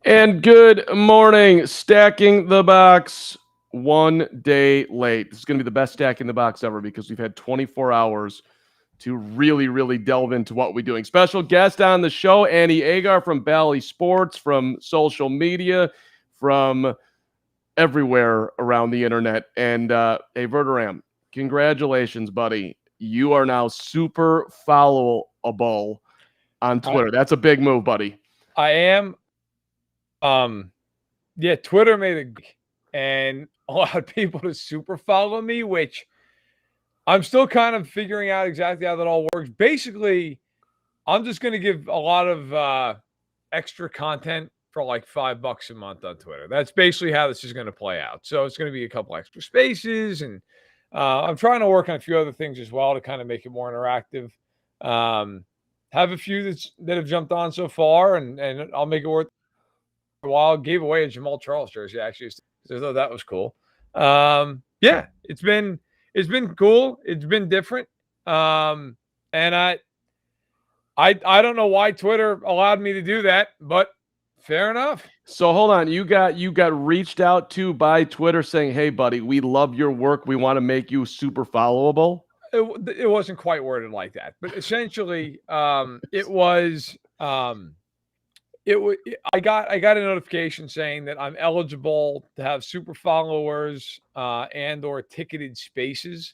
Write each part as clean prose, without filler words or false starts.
And good morning. Stacking the box one day late. This is going to be the best stacking the box ever because we've had 24 hours to really delve into what we're doing. Special guest on the show, Annie Agar from Bally Sports, from social media, from everywhere around the internet. And hey, Verderam, congratulations, buddy. You are now super followable on I, Twitter. That's a big move, buddy. I am. Yeah, Twitter made it and allowed people to super follow me, which I'm still kind of figuring out exactly how that all works. Basically, I'm just going to give a lot of extra content for like $5 a month on Twitter. That's basically how this is going to play out. So it's going to be a couple extra spaces, and I'm trying to work on a few other things as well to kind of make it more interactive. Have a few that have jumped on so far, and I'll make it worth a while. Gave away a Jamal Charles jersey actually, so I thought that was cool. Yeah, it's been cool. It's been different. And I don't know why Twitter allowed me to do that, but fair enough. So hold on, you got reached out to by Twitter saying, "Hey, buddy, we love your work. We want to make you super followable." It wasn't quite worded like that, but essentially, it was. I got a notification saying that I'm eligible to have super followers and or ticketed spaces,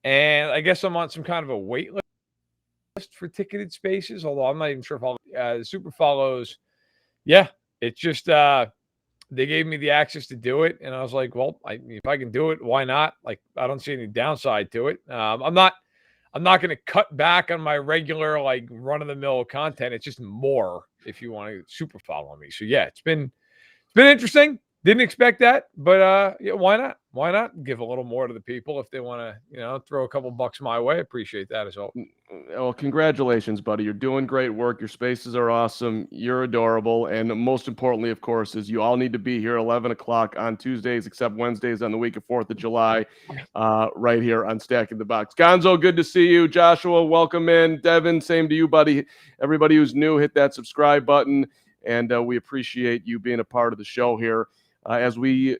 and I guess I'm on some kind of a wait list for ticketed spaces. Although I'm not even sure if I'll super follows. Yeah, it's just they gave me the access to do it, and I was like, well, if I can do it, why not? Like, I don't see any downside to it. I'm not going to cut back on my regular like run of the mill content. It's just more if you want to super follow me. So yeah, it's been interesting. Didn't expect that, but yeah, why not? Why not give a little more to the people if they want to, throw a couple bucks my way? Appreciate that as well. Well, congratulations, buddy. You're doing great work. Your spaces are awesome. You're adorable. And most importantly, of course, is you all need to be here 11 o'clock on Tuesdays, except Wednesdays on the week of 4th of July, right here on Stacking the Box. Gonzo, good to see you. Joshua, welcome in. Devin, same to you, buddy. Everybody who's new, hit that subscribe button. And we appreciate you being a part of the show here. As we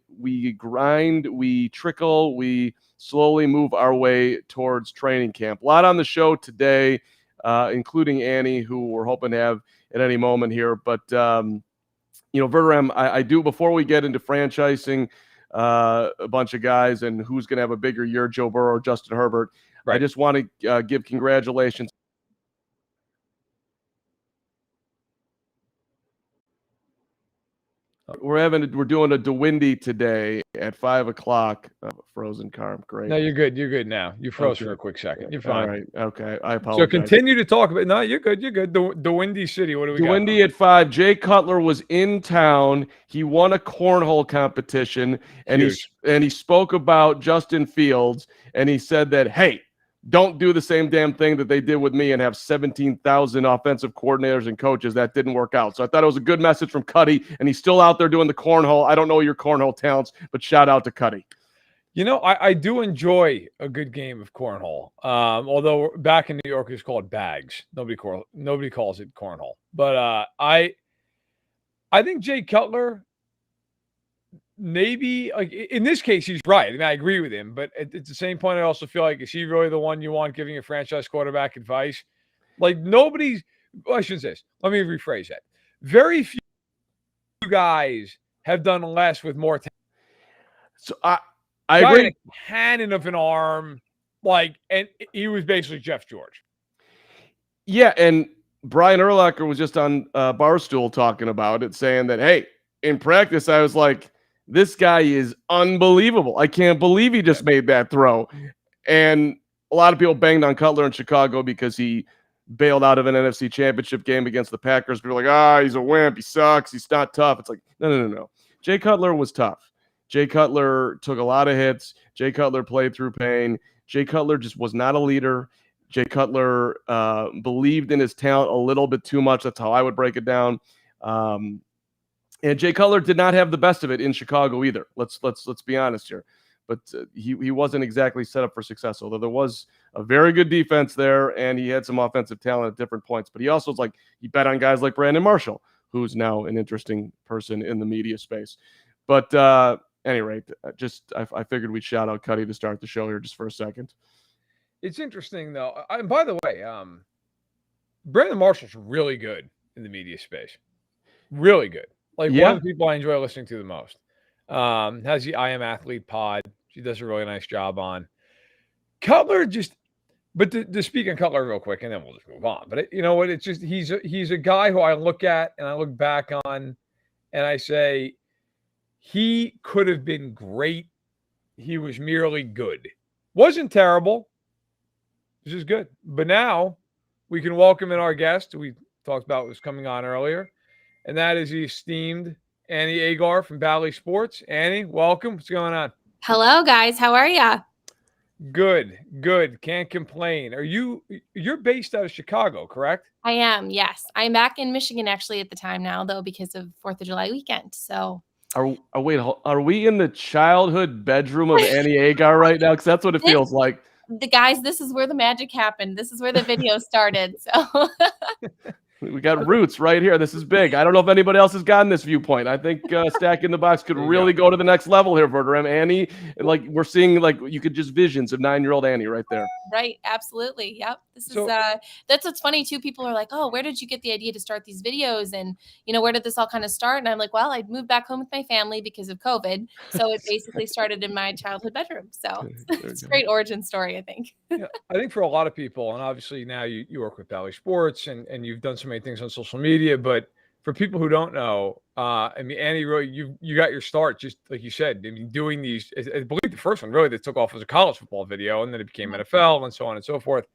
grind, we trickle, we slowly move our way towards training camp. A lot on the show today, including Annie, who we're hoping to have at any moment here. But, Verderam, I do, before we get into franchising a bunch of guys and who's going to have a bigger year, Joe Burrow or Justin Herbert, right. I just want to give congratulations. We're doing a DeWindy today at 5 o'clock. Frozen car. Great. No, you're good. You're good now. You froze for a quick second. You're fine. All right. Okay. I apologize. So continue to talk about. No, you're good. You're good. The Windy City. What do we got? DeWindy at 5. Jay Cutler was in town. He won a cornhole competition, and he spoke about Justin Fields, and he said that, hey, don't do the same damn thing that they did with me and have 17,000 offensive coordinators and coaches. That didn't work out. So I thought it was a good message from Cuddy, and he's still out there doing the cornhole. I don't know your cornhole talents, but shout out to Cuddy. I do enjoy a good game of cornhole. Although back in New York, it's called bags. Nobody calls it cornhole. But I think Jay Cutler, maybe, like in this case, he's right. I mean, I agree with him. But at the same point, I also feel like, is he really the one you want giving a franchise quarterback advice? Like nobody's. Well, I shouldn't say this. Let me rephrase that. Very few guys have done less with more talent. So I agree. A cannon of an arm, and he was basically Jeff George. Yeah, and Brian Urlacher was just on Barstool talking about it, saying that, hey, in practice, I was like, this guy is unbelievable. I can't believe he just made that throw. And a lot of people banged on Cutler in Chicago because he bailed out of an NFC Championship game against the Packers. People were like, he's a wimp. He sucks. He's not tough. It's like, no. Jay Cutler was tough. Jay Cutler took a lot of hits. Jay Cutler played through pain. Jay Cutler just was not a leader. Jay Cutler believed in his talent a little bit too much. That's how I would break it down. And Jay Cutler did not have the best of it in Chicago either. Let's be honest here. But he wasn't exactly set up for success. Although there was a very good defense there, and he had some offensive talent at different points. But he also was like, he bet on guys like Brandon Marshall, who's now an interesting person in the media space. But any rate, I figured we'd shout out Cuddy to start the show here just for a second. It's interesting though. And by the way, Brandon Marshall's really good in the media space. Really good. Like one of the people I enjoy listening to the most. Has the I Am Athlete pod. She does a really nice job on. Cutler just, but to speak on Cutler real quick, and then we'll just move on. But you know what? It's just he's a guy who I look at and I look back on, and I say he could have been great. He was merely good. Wasn't terrible. This is good. But now we can welcome in our guest we talked about was coming on earlier, and that is the esteemed Annie Agar from Bally Sports. Annie, welcome. What's going on? Hello, guys. How are ya? Good. Can't complain. You're based out of Chicago, correct? I am, yes. I'm back in Michigan actually at the time now, though, because of 4th of July weekend. So are we in the childhood bedroom of Annie Agar right now? Because that's what it feels like. The guys, this is where the magic happened. This is where the video started. So we got roots right here. This is big. I don't know if anybody else has gotten this viewpoint. I think Stack in the Box could really go to the next level here, Verderem. Annie, like we're seeing, like you could just visions of 9-year-old Annie right there. Right. Absolutely. Yep. This is that's what's funny too. People are like, oh, where did you get the idea to start these videos? And where did this all kind of start? And I'm like, well, I moved back home with my family because of COVID. So it basically started in my childhood bedroom. So it's a great origin story, I think. Yeah, I think for a lot of people, and obviously now you work with Bally Sports and you've done so many things on social media, but for people who don't know, I mean, Annie, really, you got your start, just like you said, I mean, doing these, I believe the first one really that took off was a college football video, and then it became NFL and so on and so forth.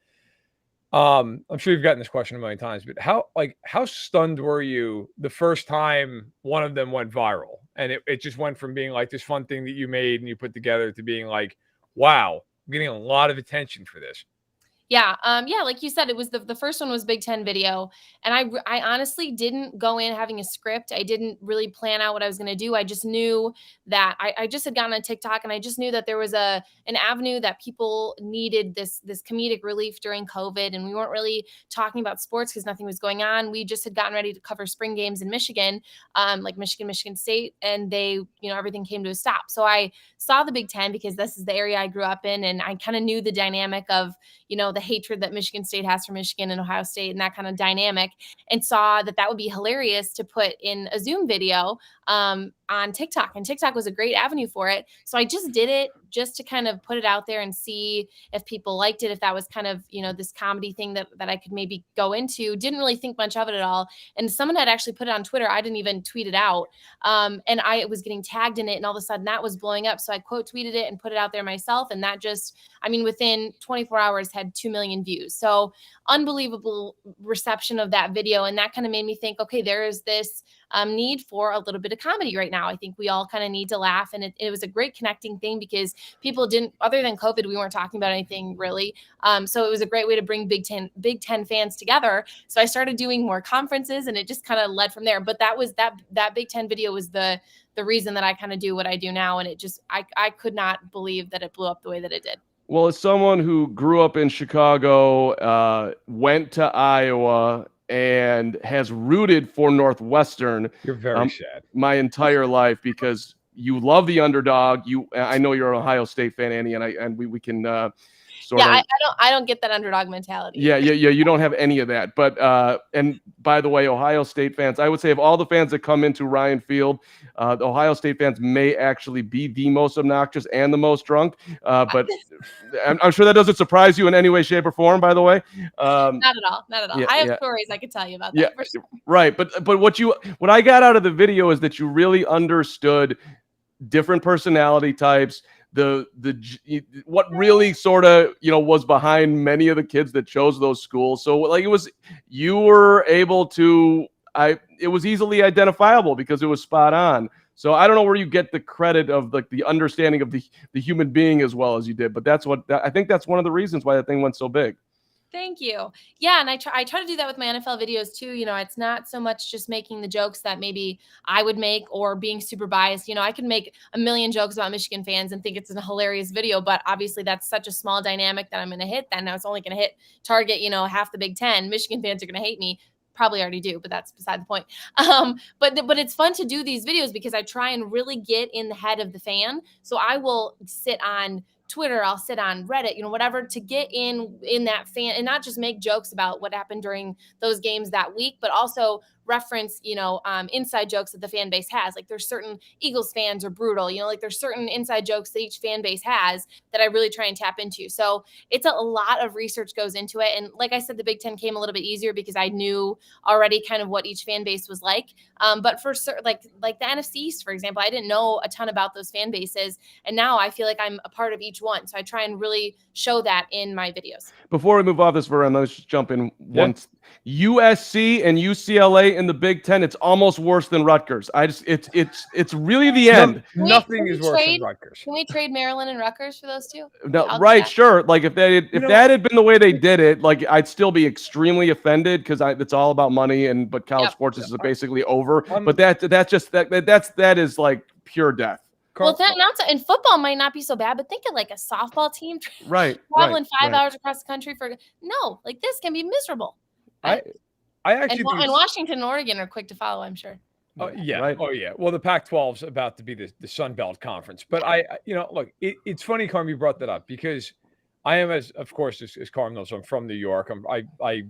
I'm sure you've gotten this question a million times, but how stunned were you the first time one of them went viral? And it just went from being like this fun thing that you made and you put together to being like, wow, I'm getting a lot of attention for this. Yeah. Like you said, it was the first one was Big Ten video. And I honestly didn't go in having a script. I didn't really plan out what I was going to do. I just knew that I just had gotten on TikTok and I just knew that there was an avenue that people needed this comedic relief during COVID. And we weren't really talking about sports because nothing was going on. We just had gotten ready to cover spring games in Michigan, like Michigan State, and they, everything came to a stop. So I saw the Big Ten because this is the area I grew up in. And I kind of knew the dynamic of, the hatred that Michigan State has for Michigan and Ohio State and that kind of dynamic, and saw that would be hilarious to put in a Zoom video on TikTok. And TikTok was a great avenue for it. So I just did it just to kind of put it out there and see if people liked it, if that was kind of, this comedy thing that I could maybe go into. Didn't really think much of it at all. And someone had actually put it on Twitter. I didn't even tweet it out. And I was getting tagged in it, and all of a sudden that was blowing up. So I quote tweeted it and put it out there myself. And that just, within 24 hours had 2 million views. So unbelievable reception of that video. And that kind of made me think, okay, there is this need for a little bit of comedy right now. I think we all kind of need to laugh. And it was a great connecting thing because people didn't, other than COVID, we weren't talking about anything really. So it was a great way to bring Big Ten fans together. So I started doing more conferences, and it just kind of led from there. But that was that Big Ten video was the reason that I kind of do what I do now. And it just, I could not believe that it blew up the way that it did. Well, as someone who grew up in Chicago, went to Iowa, and has rooted for Northwestern, you're very sad, my entire life, because you love the underdog. I know you're an Ohio State fan, Annie, and we can I don't get that underdog mentality. Yeah. You don't have any of that. But and by the way, Ohio State fans, I would say of all the fans that come into Ryan Field, the Ohio State fans may actually be the most obnoxious and the most drunk. But I'm sure that doesn't surprise you in any way, shape, or form. By the way, not at all. Yeah, I have stories I could tell you about that. For sure. Right. But what I got out of the video is that you really understood different personality types. What really sort of was behind many of the kids that chose those schools. So like you were able to it was easily identifiable because it was spot on. So I don't know where you get the credit of like the understanding of the human being as well as you did, but I think that's one of the reasons why that thing went so big. Thank you. Yeah, and I try to do that with my NFL videos too. It's not so much just making the jokes that maybe I would make or being super biased. I can make a million jokes about Michigan fans and think it's a hilarious video, but obviously that's such a small dynamic that I'm going to hit. Then now it's only going to hit target, half the Big Ten. Michigan fans are going to hate me. probably already do, but that's beside the point. But it's fun to do these videos because I try and really get in the head of the fan. So I will sit on Twitter, I'll sit on Reddit, whatever, to get in that fan and not just make jokes about what happened during those games that week, but also reference, inside jokes that the fan base has. Like there's certain Eagles fans are brutal, like there's certain inside jokes that each fan base has that I really try and tap into. So it's a lot of research goes into it. And like I said, the Big Ten came a little bit easier because I knew already kind of what each fan base was like. But for like the NFC East, for example, I didn't know a ton about those fan bases. And now I feel like I'm a part of each one. So I try and really show that in my videos. Before we move off this, Varun, let's just jump in once. USC and UCLA in the Big Ten, it's almost worse than Rutgers. It's really the end. Nothing is worse than Rutgers. Can we trade Maryland and Rutgers for those two? No, right, sure. Like if that had been the way they did it, like I'd still be extremely offended because it's all about money but college sports is basically over. But that is like pure death. Well, and football might not be so bad, but think of like a softball team traveling 5 hours across the country like this can be miserable. I actually think Washington and Oregon are quick to follow, I'm sure. Oh yeah. Right. Oh yeah. Well, the Pac-12 is about to be the Sun Belt Conference, but look, it's funny, Carm, you brought that up because I am, as Carm knows, I'm from New York. I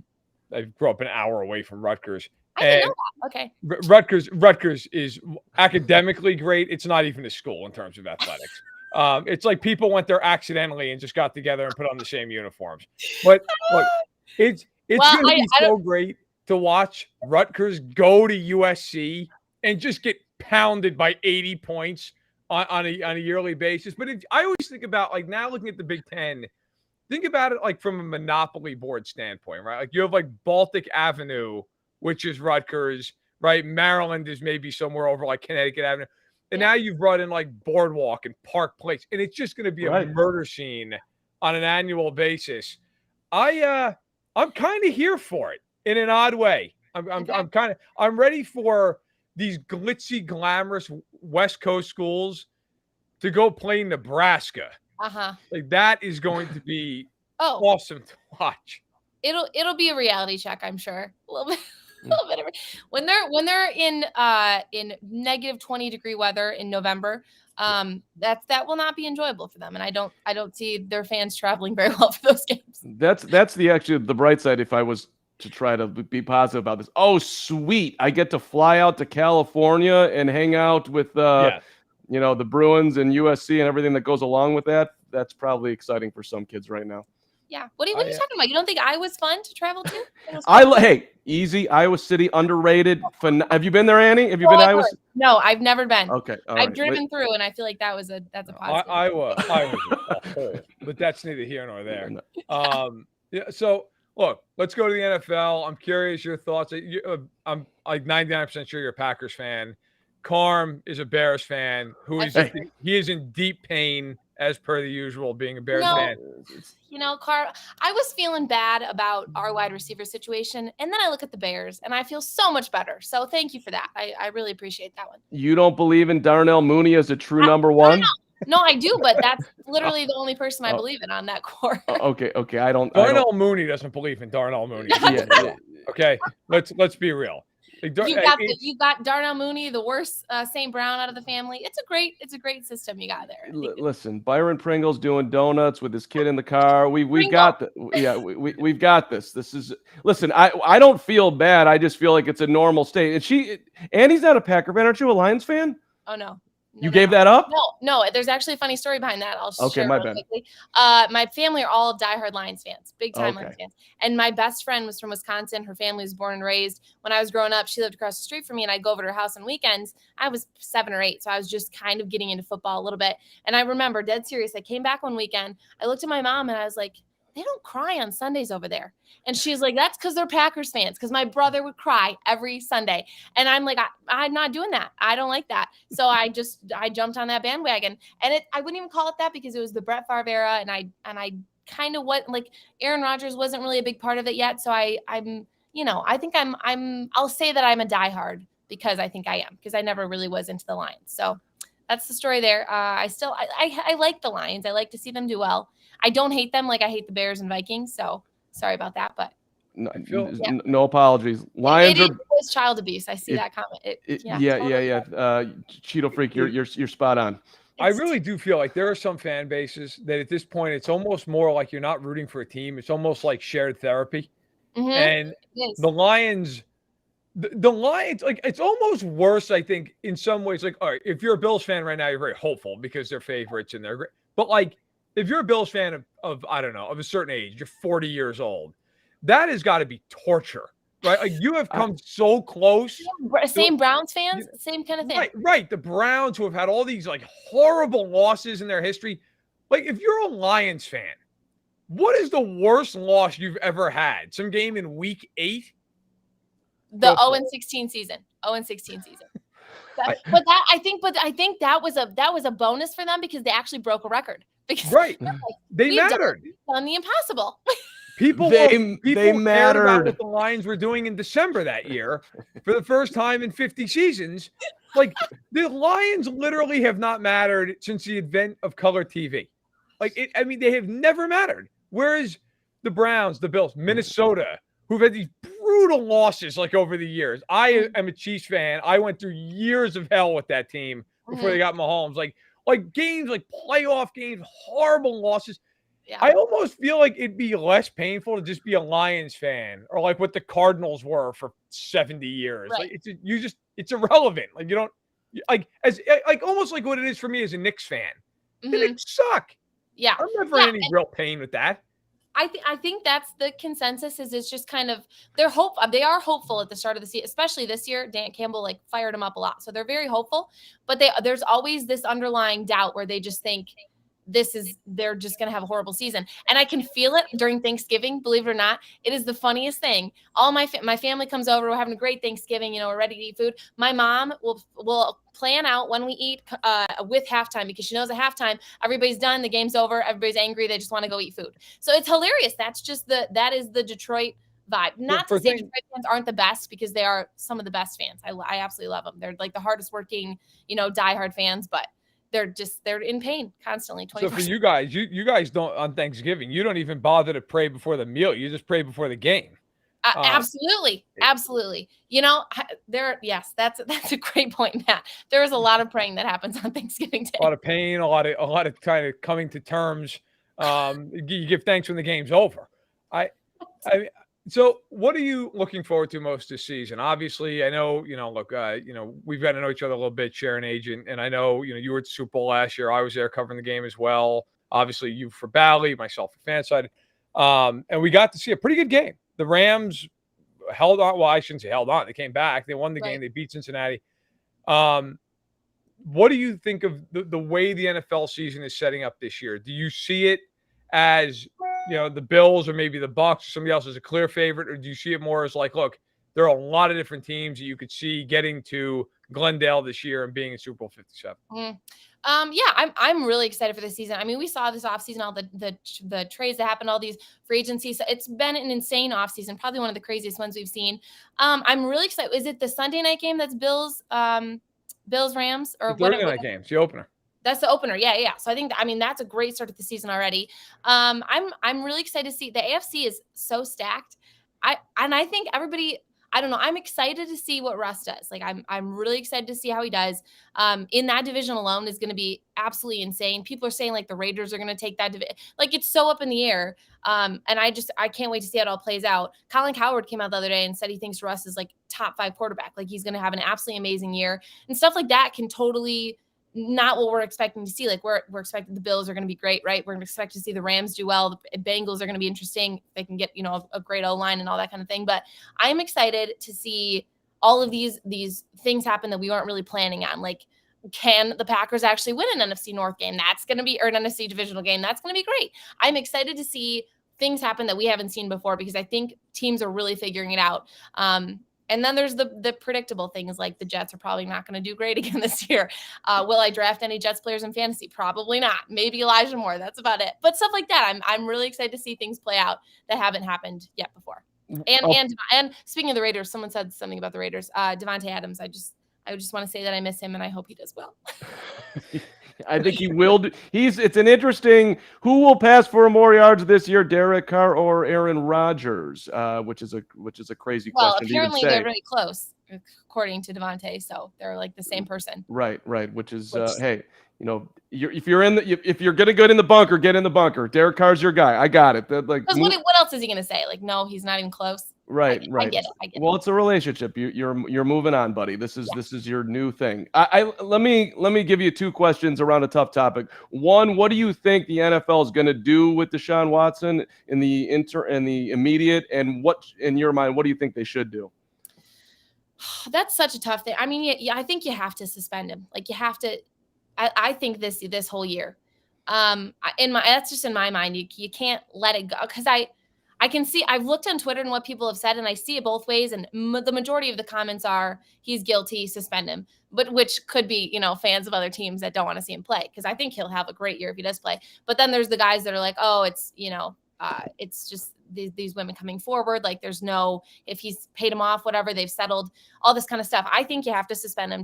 grew up an hour away from Rutgers. I didn't know that. Okay. Rutgers is academically great. It's not even a school in terms of athletics. It's like people went there accidentally and just got together and put on the same uniforms. But look, it's going to be so great to watch Rutgers go to USC and just get pounded by 80 points on a yearly basis. But I always think about, like, now looking at the Big Ten, think about it like from a monopoly board standpoint, right? Like you have like Baltic Avenue, which is Rutgers, right? Maryland is maybe somewhere over like Connecticut Avenue. And now you've brought in like Boardwalk and Park Place. And it's just going to be a murder scene on an annual basis. I'm kind of here for it in an odd way. I'm ready for these glitzy, glamorous West Coast schools to go play Nebraska. Like that is going to be awesome to watch. It'll be a reality check, I'm sure. A little bit of when they're in negative 20-degree weather in November, that will not be enjoyable for them, and I don't see their fans traveling very well for those games. That's the bright side. If I was to try to be positive about this, oh sweet, I get to fly out to California and hang out with the Bruins and USC and everything that goes along with that. That's probably exciting for some kids right now. Yeah. What are you talking about? You don't think Iowa's fun to travel to? Hey, easy. Iowa City, underrated. Have you been there, Annie? Have you been to Iowa City? No, I've never been. Okay. I've driven through, and I feel like that's a positive. Iowa's a hole, but that's neither here nor there. So, look, let's go to the NFL. I'm curious your thoughts. I'm like 99% sure you're a Packers fan. Carm is a Bears fan he is in deep pain as per the usual, being a Bears fan. Carm, I was feeling bad about our wide receiver situation, and then I look at the Bears, and I feel so much better. So thank you for that. I really appreciate that one. You don't believe in Darnell Mooney as a true number one? No, I do, but that's literally the only person I believe in on that core. Okay. Darnell Mooney doesn't believe in Darnell Mooney. Okay, let's be real. You got Darnell Mooney, the worst St. Brown out of the family. It's a great system you got there. Listen, Byron Pringle's doing donuts with his kid in the car. We've got this. This is I don't feel bad. I just feel like it's a normal state. And Annie's not a Packer fan. Aren't you a Lions fan? Oh no. You gave that up? No. There's actually a funny story behind that. I'll share my real bad. quickly. My family are all diehard Lions fans, big time Lions fans. And my best friend was from Wisconsin. Her family was born and raised. When I was growing up, she lived across the street from me, and I'd go over to her house on weekends. I was 7 or 8, so I was just kind of getting into football a little bit. And I remember, dead serious, I came back one weekend. I looked at my mom, and I was like, they don't cry on Sundays over there. And she's like, that's because they're Packers fans, because my brother would cry every Sunday. And I'm like, I'm not doing that. I don't like that. So I jumped on that bandwagon. And I wouldn't even call it that because it was the Brett Favre era. And I kind of Aaron Rodgers wasn't really a big part of it yet. So I think I'll say that I'm a diehard because I think I am, because I never really was into the Lions. So that's the story there. I like the Lions. I like to see them do well. I don't hate them like I hate the Bears and Vikings. So sorry about that, but No apologies. Lions it was child abuse. I see that comment. Cheeto freak, you're spot on. I really do feel like there are some fan bases that at this point it's almost more like you're not rooting for a team. It's almost like shared therapy. And the Lions, the Lions, like it's almost worse, I think, in some ways. Like, all right, if you're a Bills fan right now, you're very hopeful because they're favorites and they're great. But like, if you're a Bills fan of I don't know, of a certain age, you're 40 years old, that has got to be torture. Right, like you have come so close. Same Browns fans, same kind of thing. Right. The Browns, who have had all these like horrible losses in their history. Like, if you're a Lions fan, what is the worst loss you've ever had? Some game in week 8? The 0-16 season. 0-16 season. I think that was a bonus for them because they actually broke a record. Because they mattered. Done the impossible. People mattered about what the Lions were doing in December that year for the first time in 50 seasons. Like, the Lions literally have not mattered since the advent of color TV. Like, they have never mattered. Whereas the Browns, the Bills, Minnesota, who've had these brutal losses like over the years. I am a Chiefs fan. I went through years of hell with that team before they got Mahomes. Like games, like playoff games, horrible losses. Yeah. I almost feel like it'd be less painful to just be a Lions fan, or like what the Cardinals were for 70 years. Right. Like it's irrelevant. Like, you don't almost like what it is for me as a Knicks fan. The Knicks suck. Yeah. I'm never in any real pain with that. I think that's the consensus. Is it's just kind of they are hopeful at the start of the season, especially this year. Dan Campbell fired them up a lot, so they're very hopeful. But there's always this underlying doubt where they just think they're just going to have a horrible season. And I can feel it during Thanksgiving. Believe it or not, it is the funniest thing. All my family comes over. We're having a great Thanksgiving. We're ready to eat food. My mom will plan out when we eat with halftime, because she knows at halftime, everybody's done. The game's over. Everybody's angry. They just want to go eat food. So it's hilarious. That's just that is the Detroit vibe. Not to say Detroit fans aren't the best, because they are some of the best fans. I absolutely love them. They're like the hardest working, diehard fans, but they're in pain constantly. 24/7. So for you guys don't, on Thanksgiving, you don't even bother to pray before the meal. You just pray before the game. Absolutely. That's a great point, Matt. There is a lot of praying that happens on Thanksgiving Day. A lot of pain, a lot of kind of coming to terms. You give thanks when the game's over. So what are you looking forward to most this season? Obviously, I know, we've got to know each other a little bit, share an agent. And I know, you were at the Super Bowl last year. I was there covering the game as well. Obviously, you for Bally, myself for FanSided. And we got to see a pretty good game. The Rams held on. Well, I shouldn't say held on. They came back. They won the game. They beat Cincinnati. What do you think of the way the NFL season is setting up this year? Do you see it as the Bills or maybe the Bucs or somebody else is a clear favorite, or do you see it more as like, look, there are a lot of different teams that you could see getting to Glendale this year and being in Super Bowl 57? I'm really excited for this season. I mean, we saw this offseason, all the trades that happened, all these free agencies. It's been an insane offseason, probably one of the craziest ones we've seen. I'm really excited. Is it the Sunday night game that's Bills Rams, or the Thursday night game? It's the opener. That's the opener. Yeah. So I think that's a great start to the season already. I'm really excited to see. The AFC is so stacked. I think everybody, I don't know, I'm excited to see what Russ does. Like, I'm really excited to see how he does. In that division alone is going to be absolutely insane. People are saying like the Raiders are going to take that division. Like, it's so up in the air. And I can't wait to see how it all plays out. Colin Cowherd came out the other day and said he thinks Russ is like top 5 quarterback. Like, he's going to have an absolutely amazing year, and stuff like that can totally not what we're expecting to see. Like, we're expecting the Bills are going to be great, right? We're going to expect to see the Rams do well. The Bengals are going to be interesting. They can get, a great O-line and all that kind of thing. But I'm excited to see all of these things happen that we weren't really planning on. Like, can the Packers actually win an NFC North game? That's going to be, or an NFC divisional game. That's going to be great. I'm excited to see things happen that we haven't seen before, because I think teams are really figuring it out. And then there's the predictable things, like the Jets are probably not going to do great again this year. Will I draft any Jets players in fantasy? Probably not. Maybe Elijah Moore. That's about it. But stuff like that, I'm really excited to see things play out that haven't happened yet before. And speaking of the Raiders, someone said something about the Raiders. Devontae Adams. I just want to say that I miss him, and I hope he does well. I think he will. It's an interesting. Who will pass for more yards this year, Derek Carr or Aaron Rodgers? Which is a crazy Well, question to even apparently say. they're really close, according to Devontae. So they're like the same person. Right. Which is hey, if you're gonna get in the bunker, get in the bunker. Derek Carr's your guy. I got it. Like, because what else is he gonna say? Like, no, he's not even close. Right. I get it. Well, it's a relationship. You're moving on, buddy. This is your new thing. Let me give you 2 questions around a tough topic. One, what do you think the NFL is going to do with Deshaun Watson in the immediate, and what in your mind, what do you think they should do? That's such a tough thing. I mean, I think you have to suspend him. Like, you have to. I think this whole year. That's just in my mind. You can't let it go, because I can see, I've looked on Twitter and what people have said, and I see it both ways. And the majority of the comments are, he's guilty, suspend him. But which could be, fans of other teams that don't want to see him play, because I think he'll have a great year if he does play. But then there's the guys that are like, oh, it's, it's just these women coming forward. Like, there's no, if he's paid him off, whatever, they've settled, all this kind of stuff. I think you have to suspend him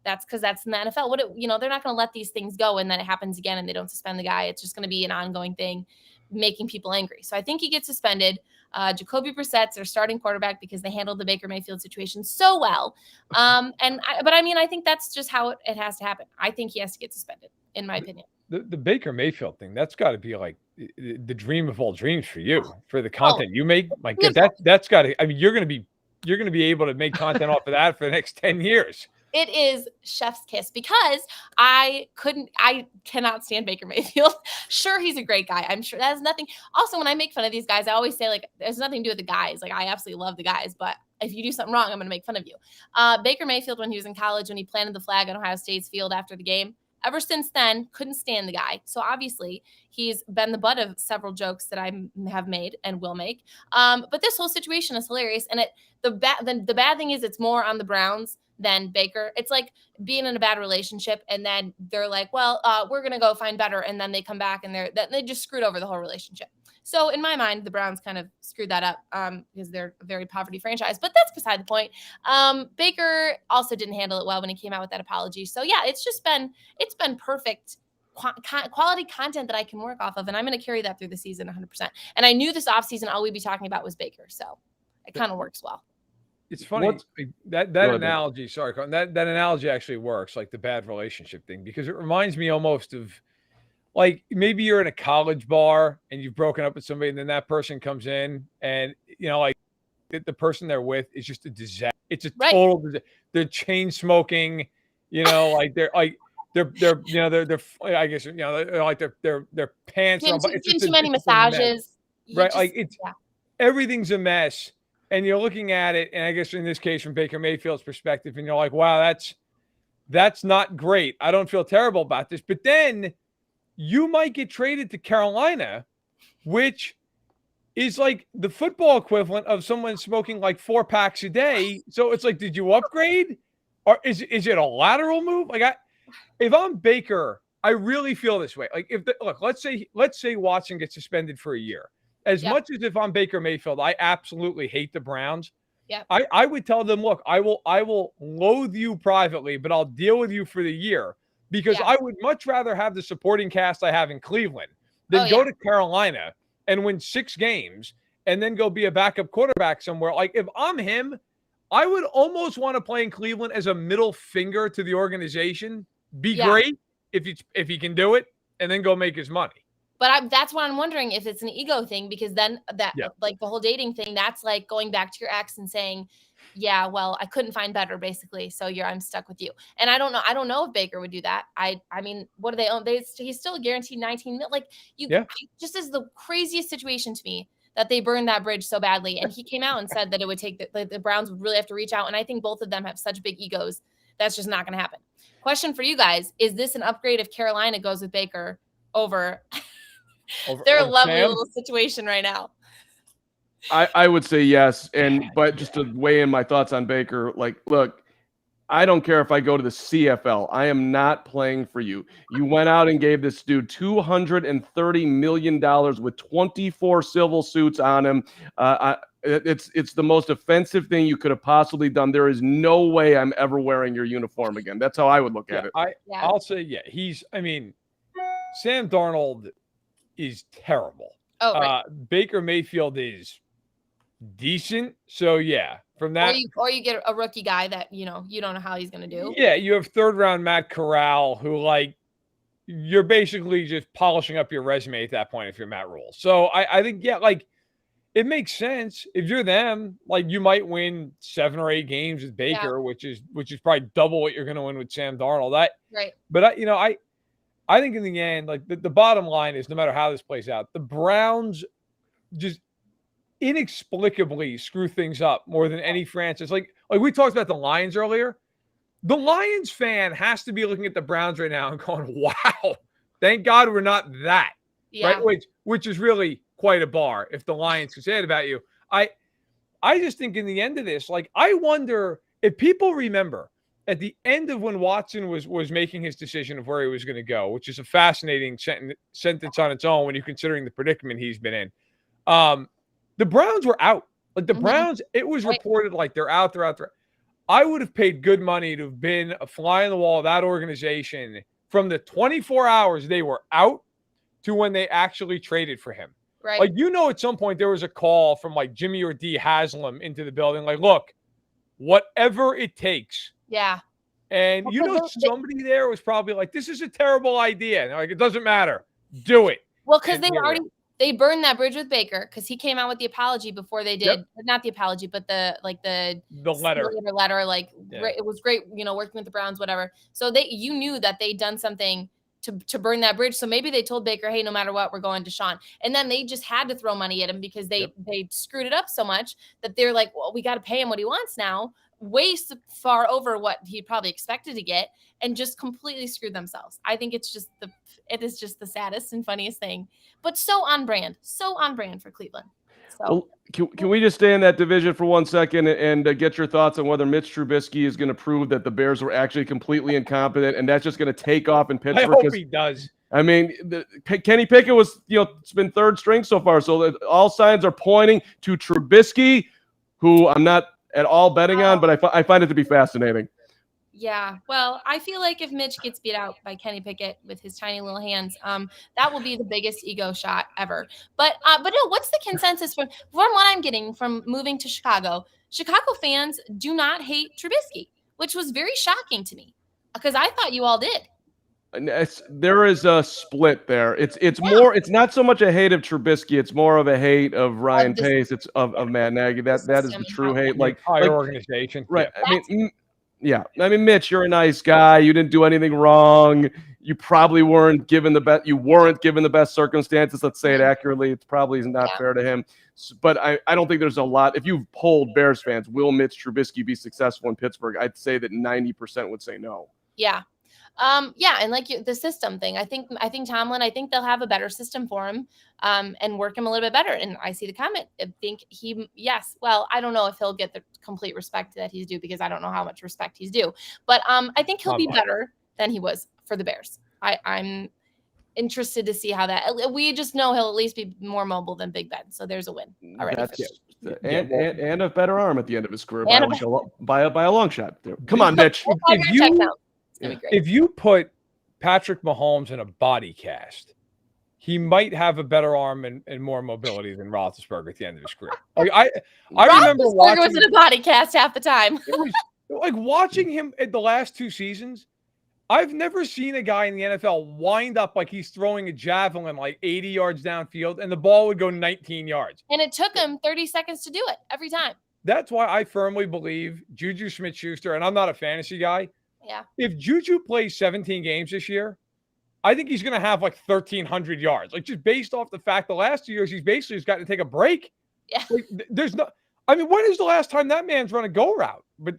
that's because that's in the NFL. They're not going to let these things go and then it happens again and they don't suspend the guy. It's just going to be an ongoing thing, making people angry. So I think he gets suspended. Jacoby Brissett's their starting quarterback, because they handled the Baker Mayfield situation so well. But I think that's just how it has to happen. I think he has to get suspended, in my opinion. The Baker Mayfield thing, that's got to be like the dream of all dreams for you, for the content you make. Like, that's got to. I mean, you're going to be able to make content off of that for the next 10 years. It is chef's kiss, because I cannot stand Baker Mayfield. Sure, he's a great guy. I'm sure that has nothing. Also, when I make fun of these guys, I always say, like, there's nothing to do with the guys. Like, I absolutely love the guys, but if you do something wrong, I'm going to make fun of you. Baker Mayfield, when he was in college, when he planted the flag on Ohio State's field after the game, ever since then, couldn't stand the guy. So obviously, he's been the butt of several jokes that I have made and will make. But this whole situation is hilarious. And the bad thing is, it's more on the Browns than Baker. It's like being in a bad relationship, and then they're like, well, we're going to go find better. And then they come back and they just screwed over the whole relationship. So in my mind, the Browns kind of screwed that up because they're a very poverty franchise, but that's beside the point. Baker also didn't handle it well when he came out with that apology. So yeah, it's been perfect quality content that I can work off of. And I'm going to carry that through the season 100%. And I knew this offseason, all we'd be talking about was Baker. So it kind of works well. It's funny that analogy. Sorry, Colin, that analogy actually works, like the bad relationship thing, because it reminds me almost of, like, maybe you're in a college bar and you've broken up with somebody, and then that person comes in, and like the person they're with is just a disaster. It's a total disaster. They're chain smoking, like they're like they're I guess they're like their pants. Too many massages, right? Everything's a mess. And you're looking at it, and I guess in this case, from Baker Mayfield's perspective, and you're like, wow, that's not great. I don't feel terrible about this. But then you might get traded to Carolina, which is like the football equivalent of someone smoking like 4 packs a day. So it's like, did you upgrade? Or is it a lateral move? Like, if I'm Baker, I really feel this way. Like, let's say Watson gets suspended for a year. As much as if I'm Baker Mayfield, I absolutely hate the Browns. Yeah, I would tell them, look, I will loathe you privately, but I'll deal with you for the year, because I would much rather have the supporting cast I have in Cleveland than go to Carolina and win 6 games and then go be a backup quarterback somewhere. Like, if I'm him, I would almost want to play in Cleveland as a middle finger to the organization. Be great if he can do it, and then go make his money. But that's what I'm wondering, if it's an ego thing, because then like the whole dating thing, that's like going back to your ex and saying, yeah, well, I couldn't find better, basically. So I'm stuck with you. And I don't know if Baker would do that. I mean, what do they own? He's still guaranteed 19 mil. Like, just is the craziest situation to me that they burned that bridge so badly. And he came out and said that it would take the Browns would really have to reach out. And I think both of them have such big egos. That's just not going to happen. Question for you guys. Is this an upgrade if Carolina goes with Baker over their lovely little situation right now? I would say yes. But just to weigh in my thoughts on Baker, like, look, I don't care if I go to the CFL. I am not playing for you. You went out and gave this dude $230 million with 24 civil suits on him. It's the most offensive thing you could have possibly done. There is no way I'm ever wearing your uniform again. That's how I would look at it. I'll say, Sam Darnold is terrible. Oh, right. Baker Mayfield is decent. So from that, or you get a rookie guy that you don't know how he's going to do. Yeah, you have third round Matt Corral, who you're basically just polishing up your resume at that point if you're Matt Rule. So I think it makes sense if you're them. You might win 7 or 8 games with Baker, which is probably double what you're going to win with Sam Darnold. Right. But I think in the end, the bottom line is no matter how this plays out, the Browns just inexplicably screw things up more than any franchise. Like we talked about the Lions earlier. The Lions fan has to be looking at the Browns right now and going, wow, thank God we're not that. Yeah. Right? Which is really quite a bar if the Lions can say it about you. I just think in the end of this, I wonder if people remember at the end of when Watson was making his decision of where he was going to go, which is a fascinating sentence on its own when you're considering the predicament he's been in. The Browns were out. The Browns, it was reported they're out. I would have paid good money to have been a fly on the wall of that organization from the 24 hours they were out to when they actually traded for him. Right. At some point there was a call from Jimmy or D Haslam into the building. Look, whatever it takes. Yeah. And somebody there was probably this is a terrible idea. And it doesn't matter. Do it. Well, because they burned that bridge with Baker because he came out with the apology before they did. Not the apology, but the letter. It was great, working with the Browns, whatever. So you knew that they'd done something to burn that bridge. So maybe they told Baker, hey, no matter what, we're going Deshaun. And then they just had to throw money at him because they screwed it up so much that they're like, well, we got to pay him what he wants now, way far over what he probably expected to get, and just completely screwed themselves. I think it is just the saddest and funniest thing, but so on brand for Cleveland. So can we just stay in that division for 1 second and get your thoughts on whether Mitch Trubisky is going to prove that the Bears were actually completely incompetent and that's just going to take off in Pittsburgh? I hope he does. I mean, Kenny Pickett was, it's been third string so far. So all signs are pointing to Trubisky, who I'm not at all betting on, but I find it to be fascinating. Yeah, well, I feel like if Mitch gets beat out by Kenny Pickett with his tiny little hands, that will be the biggest ego shot ever. But no, what's the consensus from what I'm getting from moving to Chicago? Chicago fans do not hate Trubisky, which was very shocking to me because I thought you all did. There is a split there. It's more. It's not so much a hate of Trubisky. It's more of a hate of Ryan Pace. It's of Matt Nagy. That is the true hate. Organization, right? Yeah. I mean, Mitch, you're a nice guy. You didn't do anything wrong. You probably weren't given the best. You weren't given the best circumstances. Let's say it accurately. It's probably not fair to him. But I don't think there's a lot. If you've polled Bears fans, will Mitch Trubisky be successful in Pittsburgh? I'd say that 90% would say no. Yeah. And the system thing, I think Tomlin, I think they'll have a better system for him, and work him a little bit better. And I see the comment. I think well, I don't know if he'll get the complete respect that he's due because I don't know how much respect he's due, but I think he'll be better than he was for the Bears. I'm interested to see how that. We just know he'll at least be more mobile than Big Ben, so there's a win already. And a better arm at the end of his career by a long shot. Come on, Mitch. If you put Patrick Mahomes in a body cast, he might have a better arm and more mobility than Roethlisberger at the end of his career. I remember watching. Was in a body cast half the time. It was watching him at the last 2 seasons. I've never seen a guy in the NFL wind up like he's throwing a javelin 80 yards downfield, and the ball would go 19 yards. And it took him 30 seconds to do it every time. That's why I firmly believe Juju Smith-Schuster, and I'm not a fantasy guy. Yeah. If Juju plays 17 games this year, I think he's going to have 1,300 yards. Just based off the fact the last 2 years, he's basically just got to take a break. Yeah. There's no, I mean, when is the last time that man's run a go route? But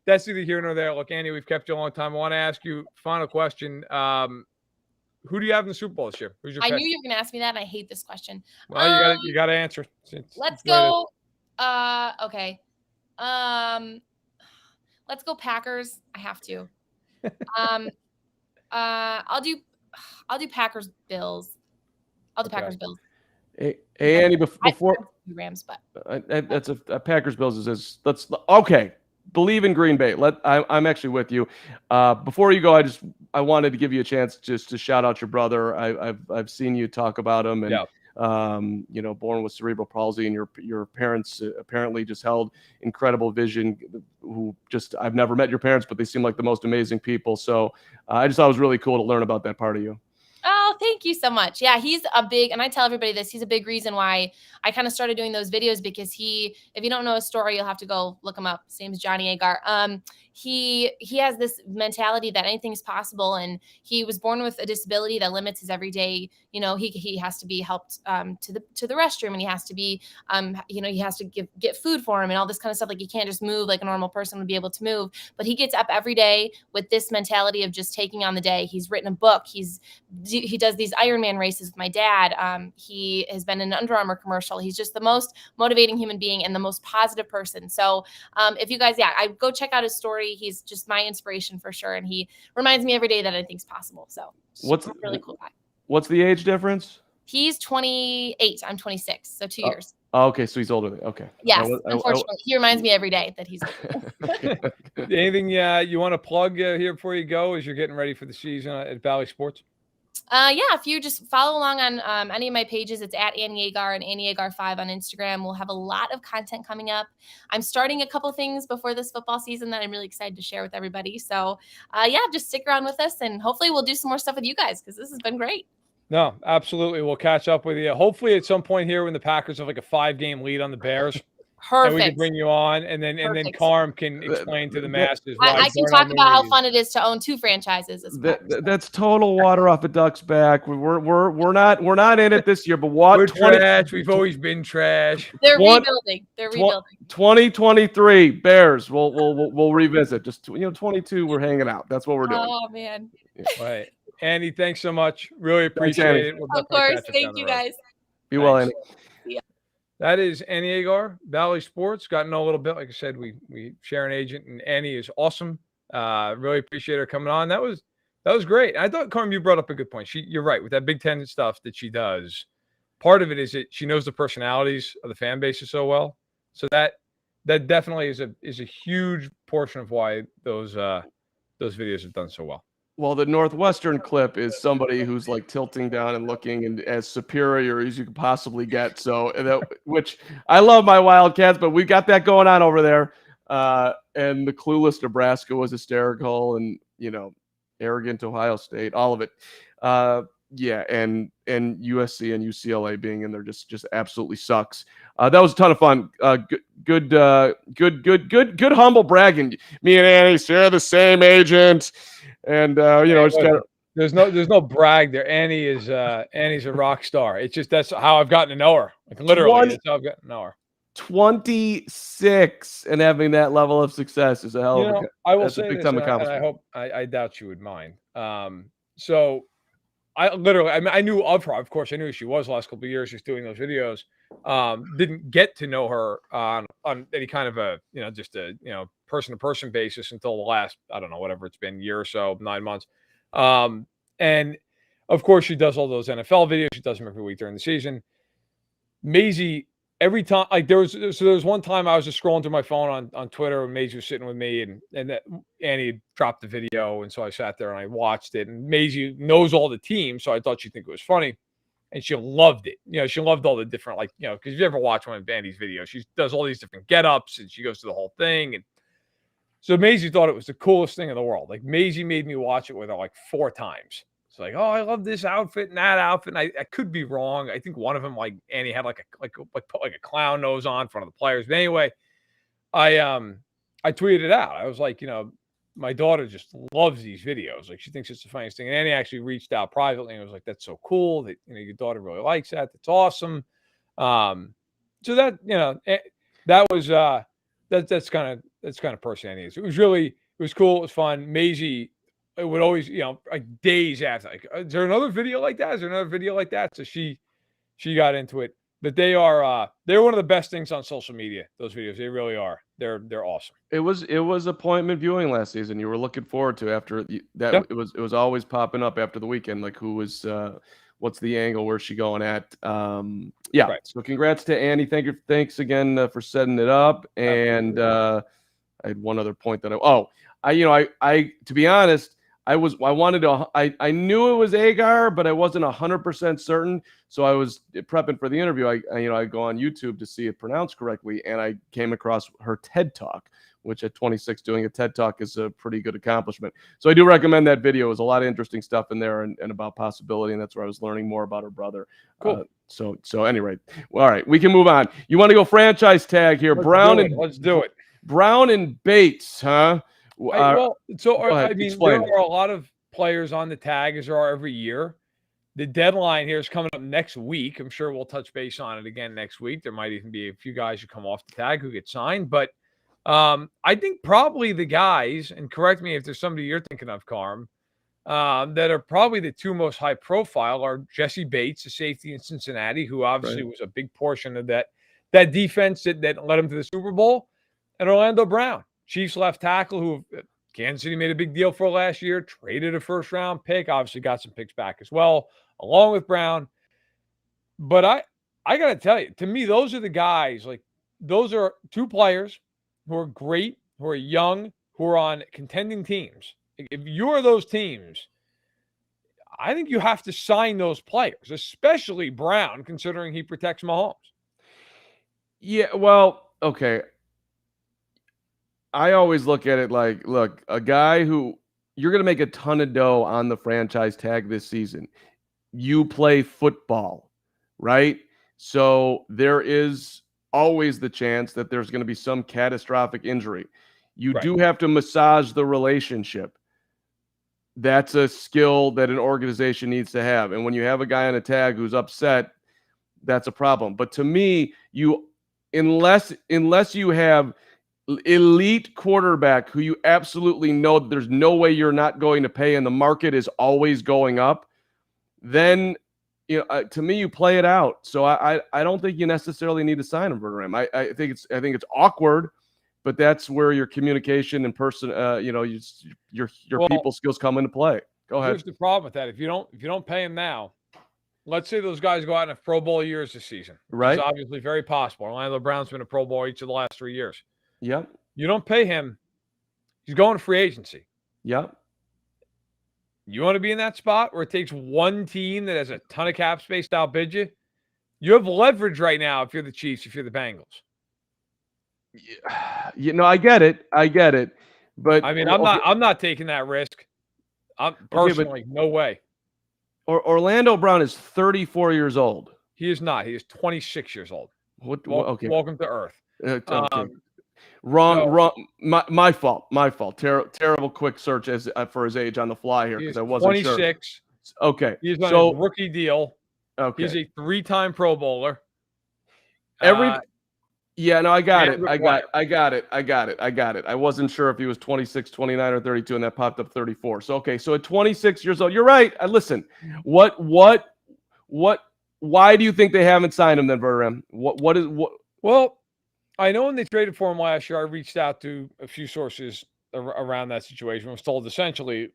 that's either here nor there. Look, Annie, we've kept you a long time. I want to ask you final question. Who do you have in the Super Bowl this year? Who's your pick? I knew you were going to ask me that, and I hate this question. Well, you got to answer. Let's go. Okay. Let's go Packers. I have to. I'll do Packers Bills. I'll do Okay. Packers Bills. Hey, Annie, before Rams, but that's a Packers Bills is let's okay. Believe in Green Bay. I'm actually with you. Before you go, I wanted to give you a chance just to shout out your brother. I've seen you talk about him, and born with cerebral palsy, and your parents apparently just held incredible vision. I've never met your parents, but they seem like the most amazing people. So I just thought it was really cool to learn about that part of you. Oh, thank you so much. Yeah, he's a big, and I tell everybody this, he's a big reason why I kind of started doing those videos, because if you don't know his story, you'll have to go look him up. Same as Johnny Agar. He has this mentality that anything's possible, and he was born with a disability that limits his everyday. He has to be helped to the restroom, and he has to be he has to get food for him and all this kind of stuff. Like, he can't just move like a normal person would be able to move, but he gets up every day with this mentality of just taking on the day. He's written a book. He does these Ironman races with my dad. He has been in an Under Armour commercial. He's just the most motivating human being and the most positive person. So if you guys, I go check out his story. He's just my inspiration for sure. And he reminds me every day that anything's possible. So what's a really cool guy. What's the age difference? He's 28. I'm 26. So 2 years. Oh, okay. So he's older. Okay. Yes. Unfortunately, he reminds me every day that he's Anything you want to plug here before you go as you're getting ready for the season at Valley Sports? If you just follow along on any of my pages, it's at Annie Agar and Annie Agar 5 on Instagram. We'll have a lot of content coming up. I'm starting a couple things before this football season that I'm really excited to share with everybody. So, just stick around with us, and hopefully we'll do some more stuff with you guys, because this has been great. No, absolutely. We'll catch up with you. Hopefully at some point here when the Packers have like a 5-game lead on the Bears. Perfect. And we can bring you on, and then Carm can explain to the masses. I can talk about how fun it is to own 2 franchises. That's total water off a duck's back. We're not in it this year, but we're trash. We've always been trash. They're rebuilding. 2023 Bears. We'll revisit. Just 22. We're hanging out. That's what we're doing. Oh man. Right, Annie. Thanks so much. Really appreciate it. Of course. Thank you guys. Be well, Annie. That is Annie Agar, Valley Sports. Got to know a little bit. Like I said, we share an agent, and Annie is awesome. Really appreciate her coming on. That was great. I thought, Carm, you brought up a good point. You're right with that Big Ten stuff that she does. Part of it is that she knows the personalities of the fan bases so well. So that definitely is a huge portion of why those videos have done so well. Well, the Northwestern clip is somebody who's like tilting down and looking and as superior as you could possibly get. So which I love my Wildcats, but we got that going on over there. And the clueless Nebraska was hysterical, and arrogant Ohio State, all of it. And USC and UCLA being in there just absolutely sucks. That was a ton of fun. Good humble bragging. Me and Annie share the same agent. And just got there's no brag there. Annie's a rock star. It's just that's how I've gotten to know her. Like literally, that's how I've gotten to know her. 26 and having that level of success is a hell of I will say a big this, time and accomplishment. I doubt you would mind. So I literally, I knew of her. Of course, I knew who she was the last couple of years just doing those videos. Didn't get to know her on any kind of a just a person to person basis until the last, I don't know, whatever it's been, year or so, 9 months. And of course she does all those NFL videos. She does them every week during the season. Maisie, every time, like there was one time I was just scrolling through my phone on Twitter, and Maisie was sitting with me, and that Annie dropped the video, and so I sat there and I watched it. And Maisie knows all the teams, so I thought she'd think it was funny, and she loved it. She loved all the different, because if you ever watch one of Annie's videos, she does all these different get-ups, and she goes through the whole thing. And so Maisie thought it was the coolest thing in the world. Like Maisie made me watch it with her like 4 times. It's like, oh, I love this outfit and that outfit. And I could be wrong. I think one of them, like Annie had like put like a clown nose on in front of the players. But anyway, I tweeted it out. I was like, my daughter just loves these videos. Like she thinks it's the funniest thing. And Annie actually reached out privately and was like, that's so cool that your daughter really likes that. That's awesome. So that that was that's kind of person Annie is. It was cool. It was fun. Maisie, it would always, like days after, like, is there another video like that? Is there another video like that? So she got into it. But they're one of the best things on social media. Those videos, they really are. They're awesome. It was appointment viewing last season. You were looking forward to after that. Yep. It was always popping up after the weekend. Like who was what's the angle? Where's she going at? Yeah. Right. So congrats to Annie. Thanks again for setting it up. And I had one other point that I to be honest, I knew it was Agar, but I wasn't 100% certain. So I was prepping for the interview. I go on YouTube to see it pronounced correctly, and I came across her TED Talk, which at 26 doing a TED Talk is a pretty good accomplishment. So I do recommend that video. There's a lot of interesting stuff in there and about possibility, and that's where I was learning more about her brother. Cool. So anyway, all right, we can move on. You want to go franchise tag here? Let's do it. Brown and Bates, huh? I mean, explain. there are a lot of players on the tag, as there are every year. The deadline here is coming up next week. I'm sure we'll touch base on it again next week. There might even be a few guys who come off the tag who get signed. But I think probably the guys, and correct me if there's somebody you're thinking of, Carm, that are probably the two most high profile are Jesse Bates, the safety in Cincinnati, who obviously was a big portion of that defense that led him to the Super Bowl, and Orlando Brown, Chiefs left tackle, who Kansas City made a big deal for last year, traded a first-round pick, obviously got some picks back as well, along with Brown. But I got to tell you, to me, those are the guys, like those are two players who are great, who are young, who are on contending teams. If you're those teams, I think you have to sign those players, especially Brown, considering he protects Mahomes. Yeah, well, okay. I always look at it like, look, a guy who you're going to make a ton of dough on the franchise tag this season. You play football, right? So there is always the chance that there's going to be some catastrophic injury. You do have to massage the relationship. That's a skill that an organization needs to have. And when you have a guy on a tag who's upset, that's a problem. But to me, unless you have elite quarterback who you absolutely know that there's no way you're not going to pay and the market is always going up, then to me you play it out. So I don't think you necessarily need to sign him for him. I think it's awkward, but that's where your communication and your people skills come into play. Go ahead. Here's the problem with that. If you don't pay him now, let's say those guys go out and have Pro Bowl years this season. Right. It's obviously very possible. Orlando Brown's been a Pro Bowl each of the last 3 years. Yep. You don't pay him, he's going to free agency. Yep. You want to be in that spot where it takes one team that has a ton of cap space to outbid you? You have leverage right now if you're the Chiefs, if you're the Bengals. I get it. But I mean, I'm not taking that risk. I'm personally, no way. Orlando Brown is 34 years old. He is not. He is 26 years old. Okay. Welcome to Earth. Okay. Wrong. My fault. Terrible quick search for his age on the fly here because I wasn't 26. Sure. Okay. He's on a rookie deal. Okay. He's a 3-time Pro Bowler. Yeah, no, I got it. I wasn't sure if he was 26, 29, or 32, and that popped up 34. So okay, so at 26 years old, you're right. Listen, why do you think they haven't signed him then, Verderame? What? Well, I know when they traded for him last year, I reached out to a few sources around that situation. I was told essentially,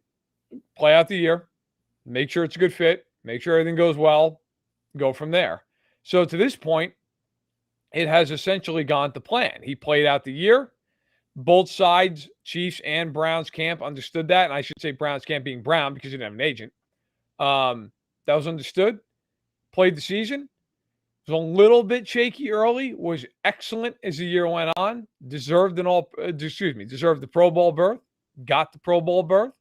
play out the year, make sure it's a good fit, make sure everything goes well, go from there. So to this point, it has essentially gone to plan. He played out the year. Both sides, Chiefs and Browns camp, understood that. And I should say Browns camp being Brown because he didn't have an agent. That was understood. Played the season. Was a little bit shaky early. Was excellent as the year went on. Deserved the Pro Bowl berth. Got the Pro Bowl berth.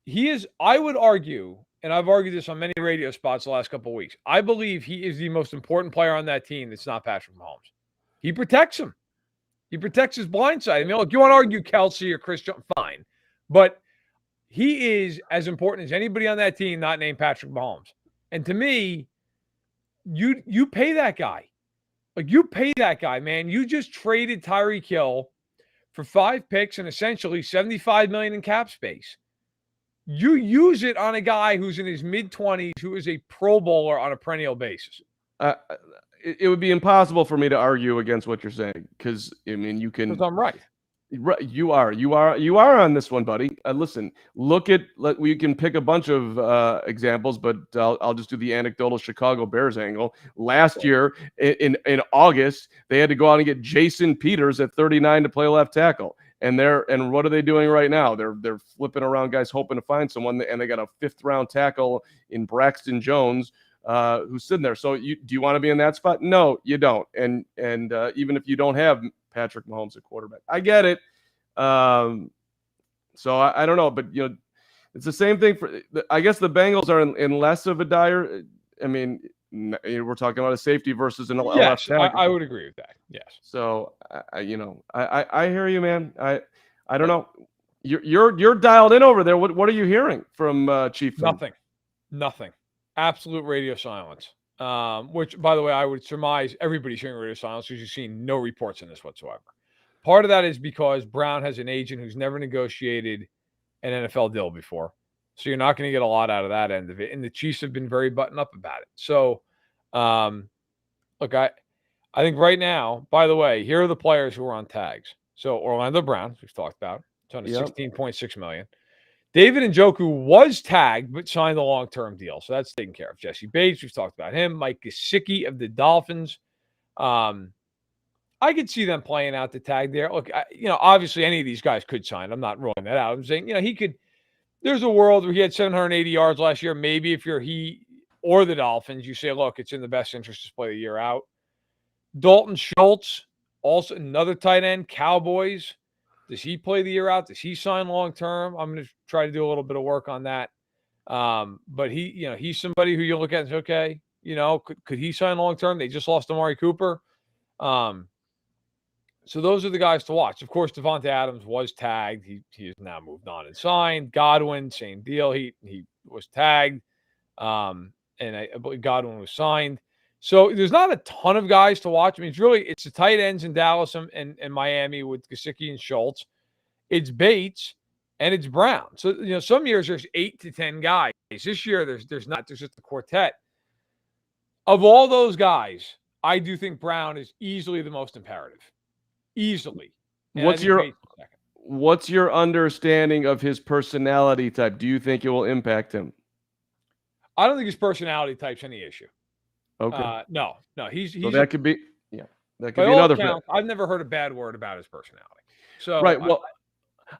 He is, I would argue, and I've argued this on many radio spots the last couple of weeks, I believe he is the most important player on that team that's not Patrick Mahomes. He protects him. He protects his blind side. I mean, look, you want to argue Kelsey or Chris Jones, fine. But he is as important as anybody on that team not named Patrick Mahomes. And to me, you pay that guy. Like, you pay that guy, man. You just traded Tyreek Hill for 5 picks and essentially $75 million in cap space. You use it on a guy who's in his mid-20s who is a Pro Bowler on a perennial basis. It would be impossible for me to argue against what you're saying because, I mean, you can. Because I'm right. Right, you are on this one, buddy. Listen, we can pick a bunch of examples, but I'll just do the anecdotal Chicago Bears angle. Last year in August, they had to go out and get Jason Peters at 39 to play left tackle. And what are they doing right now? They're flipping around guys hoping to find someone, and they got a 5th round tackle in Braxton Jones who's sitting there. So do you want to be in that spot? No, you don't. And even if you don't have Patrick Mahomes at quarterback, I get it. So I don't know, but it's the same thing for. I guess the Bengals are in less of a dire. I mean, we're talking about a safety versus an left tackle. I would agree with that. Yes. So I hear you, man. I don't know. You're dialed in over there. What are you hearing from Chief? Nothing. Absolute radio silence. Which, by the way, I would surmise everybody's hearing radio silence because you've seen no reports on this whatsoever. Part of that is because Brown has an agent who's never negotiated an NFL deal before. So you're not going to get a lot out of that end of it. And the Chiefs have been very buttoned up about it. So, look, I think right now, by the way, here are the players who are on tags. So Orlando Brown, we've talked about, it's on a $16.6 million. David Njoku was tagged, but signed a long-term deal. So that's taken care of. Jesse Bates, we've talked about him. Mike Gesicki of the Dolphins. I could see them playing out the tag there. Look, obviously any of these guys could sign. I'm not ruling that out. I'm saying, he could. There's a world where he had 780 yards last year. Maybe if you're he or the Dolphins, you say, look, it's in the best interest to play the year out. Dalton Schultz, also another tight end, Cowboys. Does he play the year out? Does he sign long-term? I'm going to try to do a little bit of work on that. But he's somebody who you look at and say, okay, could he sign long-term? They just lost Amari Cooper. So those are the guys to watch. Of course, Devontae Adams was tagged. He has now moved on and signed. Godwin, same deal. He was tagged. And I believe Godwin was signed. So there's not a ton of guys to watch. I mean, it's the tight ends in Dallas and Miami with Gesicki and Schultz. It's Bates and it's Brown. So, some years there's 8 to 10 guys. This year there's not. There's just a quartet. Of all those guys, I do think Brown is easily the most imperative. Easily. And what's your understanding of his personality type? Do you think it will impact him? I don't think his personality type's any issue. Okay. No. He's so that could be that could by be all another. Accounts, I've never heard a bad word about his personality. So right. Well,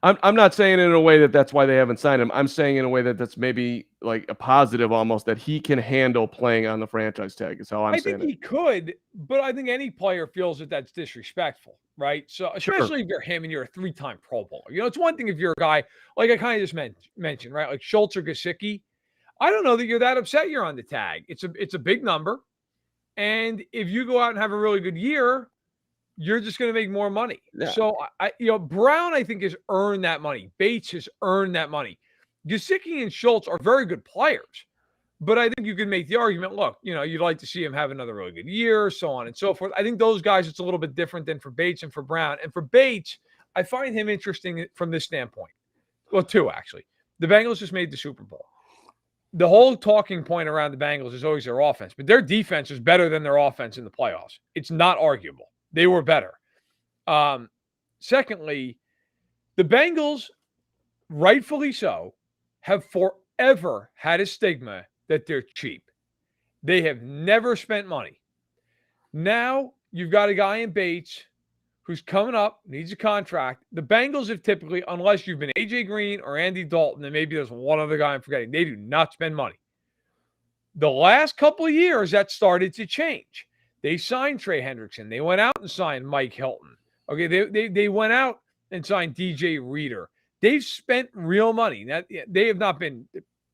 I'm not saying in a way that's why they haven't signed him. I'm saying in a way that's maybe like a positive almost, that he can handle playing on the franchise tag is how I'm saying it. I think he could, but I think any player feels that that's disrespectful, right? So especially if you're him and you're a 3-time Pro Bowler. It's one thing if you're a guy, like I kind of just mentioned, right? Like Schultz or Gesicki. I don't know that you're that upset you're on the tag. It's a big number. And if you go out and have a really good year, you're just going to make more money. Yeah. So, Brown, I think, has earned that money. Bates has earned that money. Gesicki and Schultz are very good players. But I think you can make the argument, look, you'd like to see him have another really good year, so on and so forth. I think those guys, it's a little bit different than for Bates and for Brown. And for Bates, I find him interesting from this standpoint. Well, 2, actually. The Bengals just made the Super Bowl. The whole talking point around the Bengals is always their offense, but their defense is better than their offense in the playoffs. It's not arguable. They were better. Secondly, the Bengals, rightfully so, have forever had a stigma that they're cheap. They have never spent money. Now you've got a guy in Bates who's coming up, needs a contract. The Bengals have typically, unless you've been A.J. Green or Andy Dalton, and maybe there's one other guy I'm forgetting, they do not spend money. The last couple of years, that started to change. They signed Trey Hendrickson. They went out and signed Mike Hilton. Okay, they went out and signed DJ Reader. They've spent real money. Now, they have not been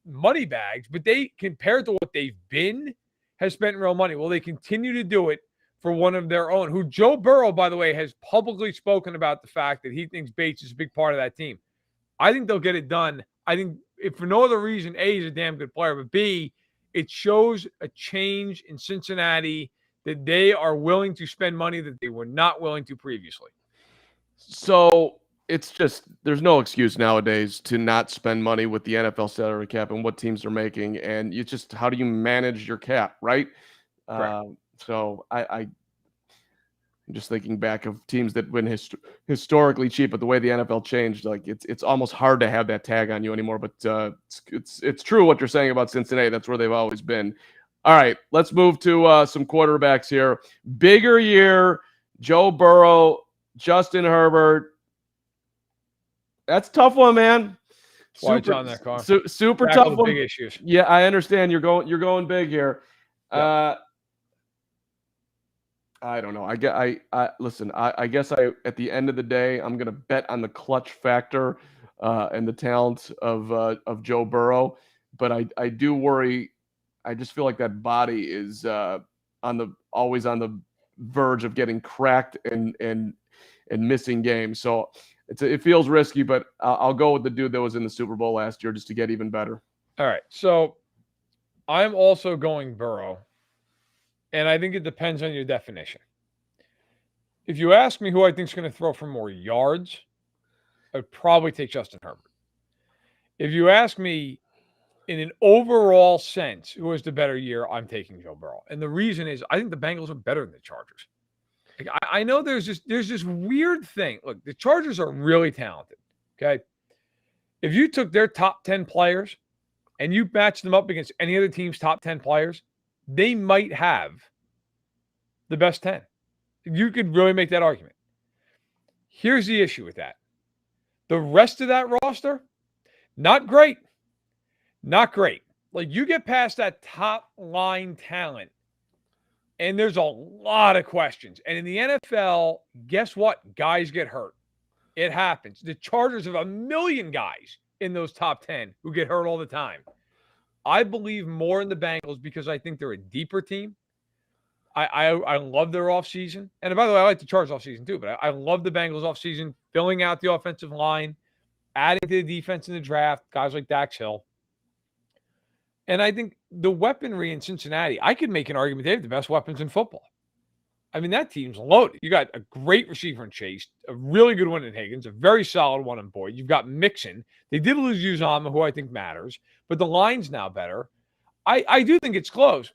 money bags, but they, compared to what they've been, has spent real money. Well, they continue to do it for one of their own, who Joe Burrow, by the way, has publicly spoken about the fact that he thinks Bates is a big part of that team. I think they'll get it done. I think if for no other reason, A, he's a damn good player, but B, it shows a change in Cincinnati that they are willing to spend money that they were not willing to previously. So it's just there's no excuse nowadays to not spend money with the NFL salary cap and what teams are making, and you just how do you manage your cap, right? Correct. So I'm just thinking back of teams that win historically cheap, but the way the NFL changed, like it's almost hard to have that tag on you anymore. But it's true what you're saying about Cincinnati. That's where they've always been. All right, let's move to some quarterbacks here. Bigger year, Joe Burrow, Justin Herbert. That's a tough one, man. Why it's on that car. Super Tackle tough the one. big issues. Yeah, I understand. You're going big here. Yeah. I don't know. Listen. I guess at the end of the day, I'm gonna bet on the clutch factor and the talent of Joe Burrow. But I do worry. I just feel like that body is always on the verge of getting cracked and missing games. So it feels risky, but I'll go with the dude that was in the Super Bowl last year just to get even better. All right. So I'm also going Burrow. And I think it depends on your definition. If you ask me who I think is going to throw for more yards, I'd probably take Justin Herbert. If you ask me in an overall sense who has the better year, I'm taking Joe Burrow. And the reason is I think the Bengals are better than the Chargers. Like, I know there's this weird thing. Look, the Chargers are really talented. Okay. If you took their top 10 players and you matched them up against any other team's top 10 players, they might have the best 10. You could really make that argument. Here's the issue with that. The rest of that roster, not great. Not great. Like, you get past that top line talent, and there's a lot of questions. And in the NFL, guess what? Guys get hurt. It happens. The Chargers have a million guys in those top 10 who get hurt all the time. I believe more in the Bengals because I think they're a deeper team. I love their offseason. And by the way, I like the Chargers offseason too, but I love the Bengals offseason, filling out the offensive line, adding to the defense in the draft, guys like Dax Hill. And I think the weaponry in Cincinnati, I could make an argument they have the best weapons in football. I mean, that team's loaded. You got a great receiver in Chase, a really good one in Higgins, a very solid one in Boyd. You've got Mixon. They did lose Uzama, who I think matters, but the line's now better. I do think it's close.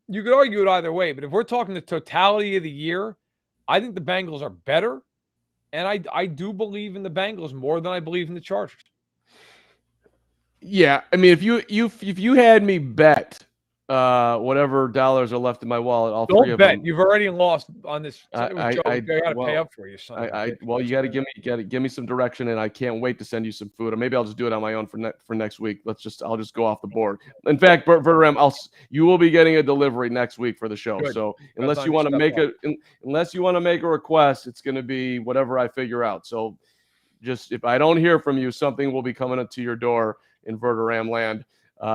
You could argue it either way, but if we're talking the totality of the year, I think the Bengals are better, and I do believe in the Bengals more than I believe in the Chargers. Yeah, I mean, if you had me bet whatever dollars are left in my wallet, all three of them. You've already lost on this. I got to pay up for you, son. You got to give me some direction, and I can't wait to send you some food. Or maybe I'll just do it on my own for next week. I'll just go off the board. In fact, Verderam, you will be getting a delivery next week for the show. Good. So unless you want to make a request, it's going to be whatever I figure out. So just if I don't hear from you, something will be coming up to your door in Verderam land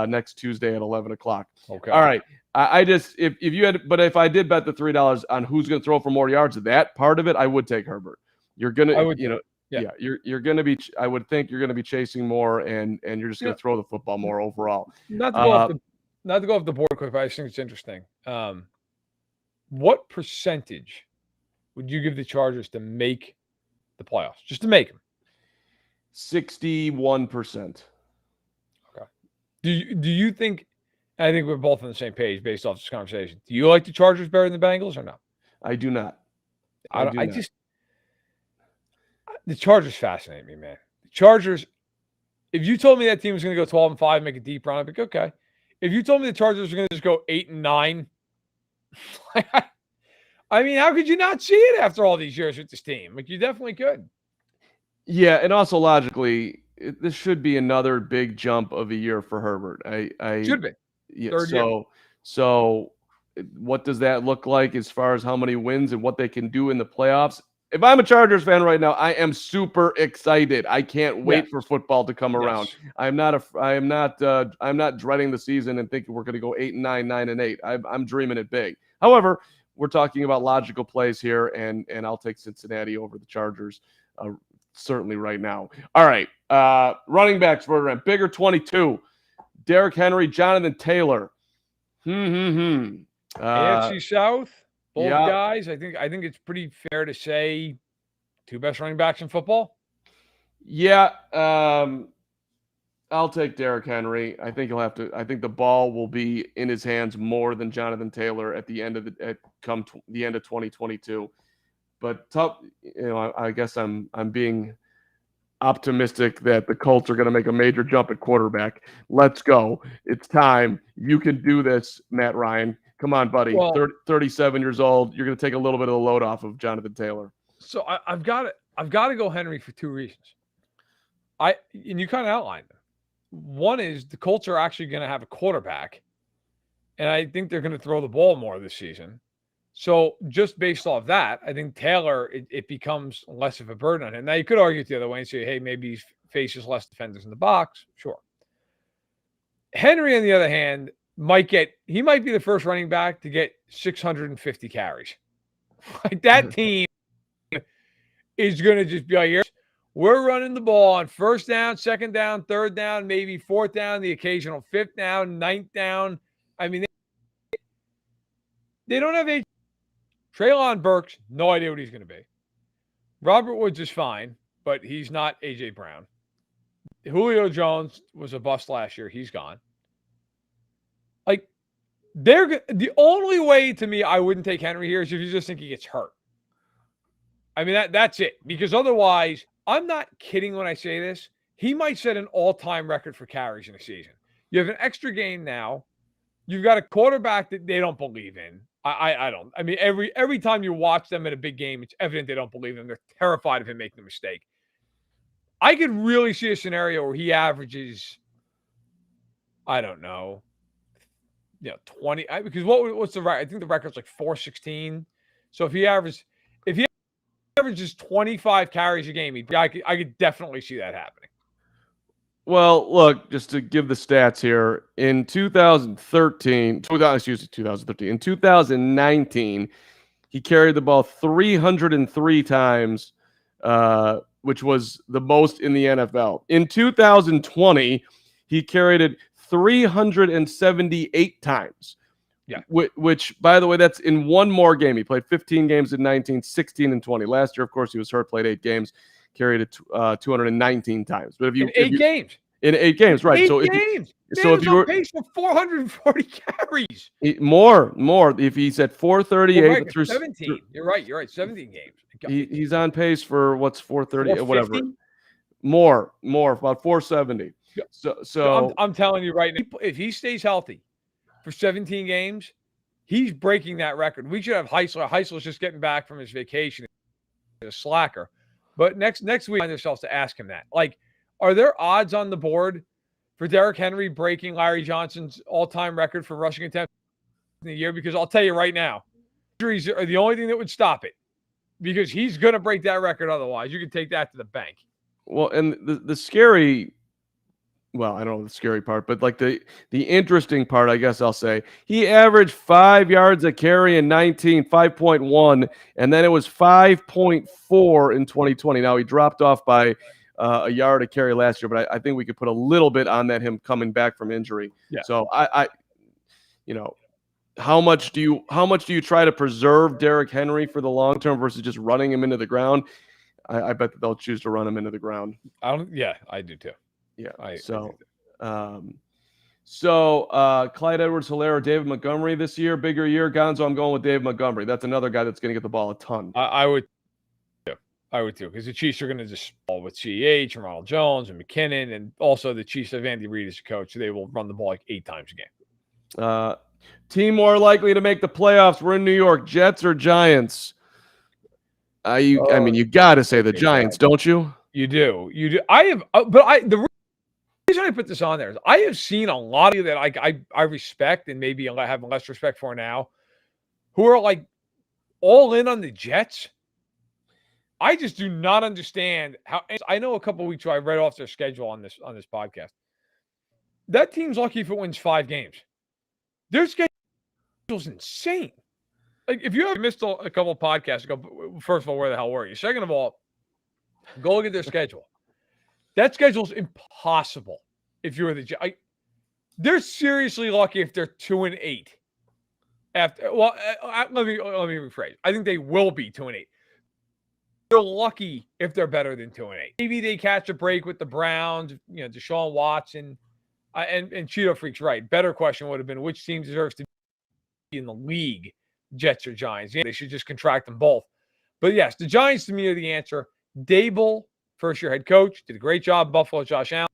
next Tuesday at 11 o'clock. Okay. All right. If I did bet the $3 on who's going to throw for more yards, that part of it, I would take Herbert. You're going to, you're going to be, I would think you're going to be chasing more and you're just going to throw the football more overall. Not to go off the board quick, but I just think it's interesting. What percentage would you give the Chargers to make the playoffs? Just to make them? 61%. Do you think? I think we're both on the same page based off this conversation. Do you like the Chargers better than the Bengals or no? I do not. The Chargers fascinate me, man. The Chargers. If you told me that team was going to go 12-5, make a deep run, I'd be like, okay. If you told me the Chargers were going to just go 8-9, I mean, how could you not see it after all these years with this team? Like, you definitely could. Yeah, and also logically, this should be another big jump of a year for Herbert. Should be. Yeah. So what does that look like as far as how many wins and what they can do in the playoffs? If I'm a Chargers fan right now, I am super excited. I can't wait for football to come around. I'm not dreading the season and thinking we're going to go 8-9, 9-8. I'm dreaming it big. However, we're talking about logical plays here, and I'll take Cincinnati over the Chargers. Certainly right now. All right. Running backs for bigger 22. Derrick Henry, Jonathan Taylor. AFC South, both guys. I think it's pretty fair to say two best running backs in football. Yeah, I'll take Derrick Henry. I think he'll have to. I think the ball will be in his hands more than Jonathan Taylor at the end of the end of 2022. But tough, I guess I'm being optimistic that the Colts are going to make a major jump at quarterback. Let's go. It's time. You can do this, Matt Ryan. Come on, buddy. Well, 37 years old. You're going to take a little bit of the load off of Jonathan Taylor. So I've got to go Henry for two reasons. And you kind of outlined them. One is the Colts are actually going to have a quarterback, and I think they're going to throw the ball more this season. So just based off that, I think Taylor, it becomes less of a burden on him. Now, you could argue it the other way and say, hey, maybe he faces less defenders in the box. Sure. Henry, on the other hand, might be the first running back to get 650 carries. Like that team is going to just be like, we're running the ball on first down, second down, third down, maybe fourth down, the occasional fifth down, ninth down. I mean, they don't have Treylon Burks, no idea what he's going to be. Robert Woods is fine, but he's not A.J. Brown. Julio Jones was a bust last year. He's gone. Like, the only way to me I wouldn't take Henry here is if you just think he gets hurt. I mean, that's it. Because otherwise, I'm not kidding when I say this. He might set an all-time record for carries in a season. You have an extra game now. You've got a quarterback that they don't believe in. I don't. I mean, every time you watch them in a big game, it's evident they don't believe in him. They're terrified of him making a mistake. I could really see a scenario where he averages, I don't know, 20. Because what's the record? I think the record's like 416. So if he averages 25 carries a game, I could definitely see that happening. Well, look, just to give the stats here, in 2019, he carried the ball 303 times, which was the most in the NFL. In 2020, he carried it 378 times. Yeah. Which, by the way, that's in one more game. He played 15 games in 19, 16, and 20. Last year, of course, he was hurt, played 8 games, carried it 219 times. But In 8 games. In 8 games, right. So if you were on pace for 440 carries. More. If he's at 438 through 17. You're right. 17 games. He's on pace for what's 430 whatever. More, about 470. So I'm telling you right now, if he stays healthy for 17 games, he's breaking that record. We should have Heisler. Heisler's just getting back from his vacation. He's a slacker. But next week, we find ourselves to ask him that. Like, are there odds on the board for Derrick Henry breaking Larry Johnson's all-time record for rushing attempts in the year? Because I'll tell you right now, injuries are the only thing that would stop it. Because he's going to break that record otherwise. You can take that to the bank. Well, and the scary, well, I don't know the scary part, but like the interesting part, I guess I'll say, he averaged 5 yards a carry in 5.1, and then it was 5.4 in 2020. Now he dropped off by a yard a carry last year, but I think we could put a little bit on that, him coming back from injury. Yeah. So how much do you try to preserve Derrick Henry for the long term versus just running him into the ground? I bet that they'll choose to run him into the ground. I do too. Yeah. Clyde Edwards-Helaire or David Montgomery this year, bigger year. Gonzo, I'm going with David Montgomery. That's another guy that's going to get the ball a ton. I would too, because the Chiefs are going to just ball with CEH and Ronald Jones and McKinnon, and also the Chiefs have Andy Reid as a coach, so they will run the ball like 8 times a game. Team more likely to make the playoffs. We're in New York. Jets or Giants? You got to say the Giants, don't you? You do. The reason I put this on there is I have seen a lot of you that I respect and maybe I have less respect for now, who are like all in on the Jets. I just do not understand how. I know a couple of weeks ago I read off their schedule on this podcast. That team's lucky if it wins 5 games. Their schedule's insane. Like, if you have missed a couple of podcasts ago, first of all, where the hell were you? Second of all, go look at their schedule. That schedule's impossible if you're the Jets. They're seriously lucky if they're 2-8. Let me rephrase. I think they will be 2-8. they're lucky if they're better than 2-8. Maybe they catch a break with the Browns, Deshaun Watson, and Cheeto Freak's right. Better question would have been which team deserves to be in the league, Jets or Giants. Yeah, they should just contract them both. But yes, the Giants to me are the answer. Dable, first-year head coach, did a great job. Buffalo, Josh Allen.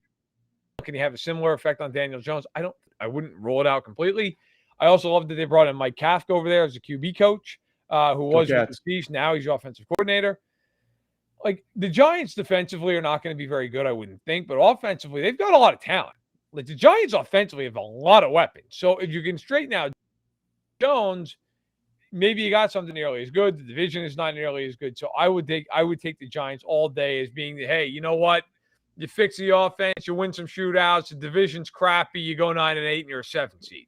Can he have a similar effect on Daniel Jones? I wouldn't rule it out completely. I also love that they brought in Mike Kafka over there as a QB coach, who was with the Chiefs. Now he's your offensive coordinator. Like, the Giants defensively are not going to be very good, I wouldn't think, but offensively, they've got a lot of talent. Like, the Giants offensively have a lot of weapons. So if you can straighten out Jones, maybe you got something nearly as good. The division is not nearly as good. So I would take the Giants all day as being hey, you know what? You fix the offense, you win some shootouts, the division's crappy, you go 9-8 and you're a 7 seed.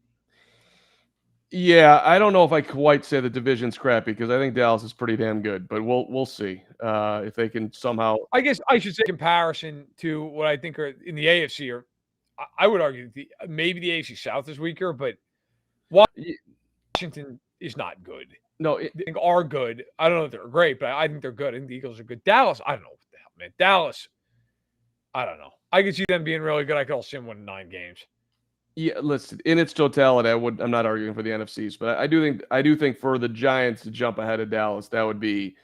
Yeah, I don't know if I quite say the division's crappy because I think Dallas is pretty damn good, but we'll see if they can somehow. I guess I should say comparison to what I think are in the AFC, or I would argue maybe the AFC South is weaker, but Washington is not good. No, I think are good. I don't know if they're great, but I think they're good. I think the Eagles are good. Dallas, I don't know what the hell, man. Dallas, I don't know. I could see them being really good. I could also see them winning 9 games. Yeah, listen, in its totality, I'm not arguing for the NFCs, but I do think for the Giants to jump ahead of Dallas, I'd be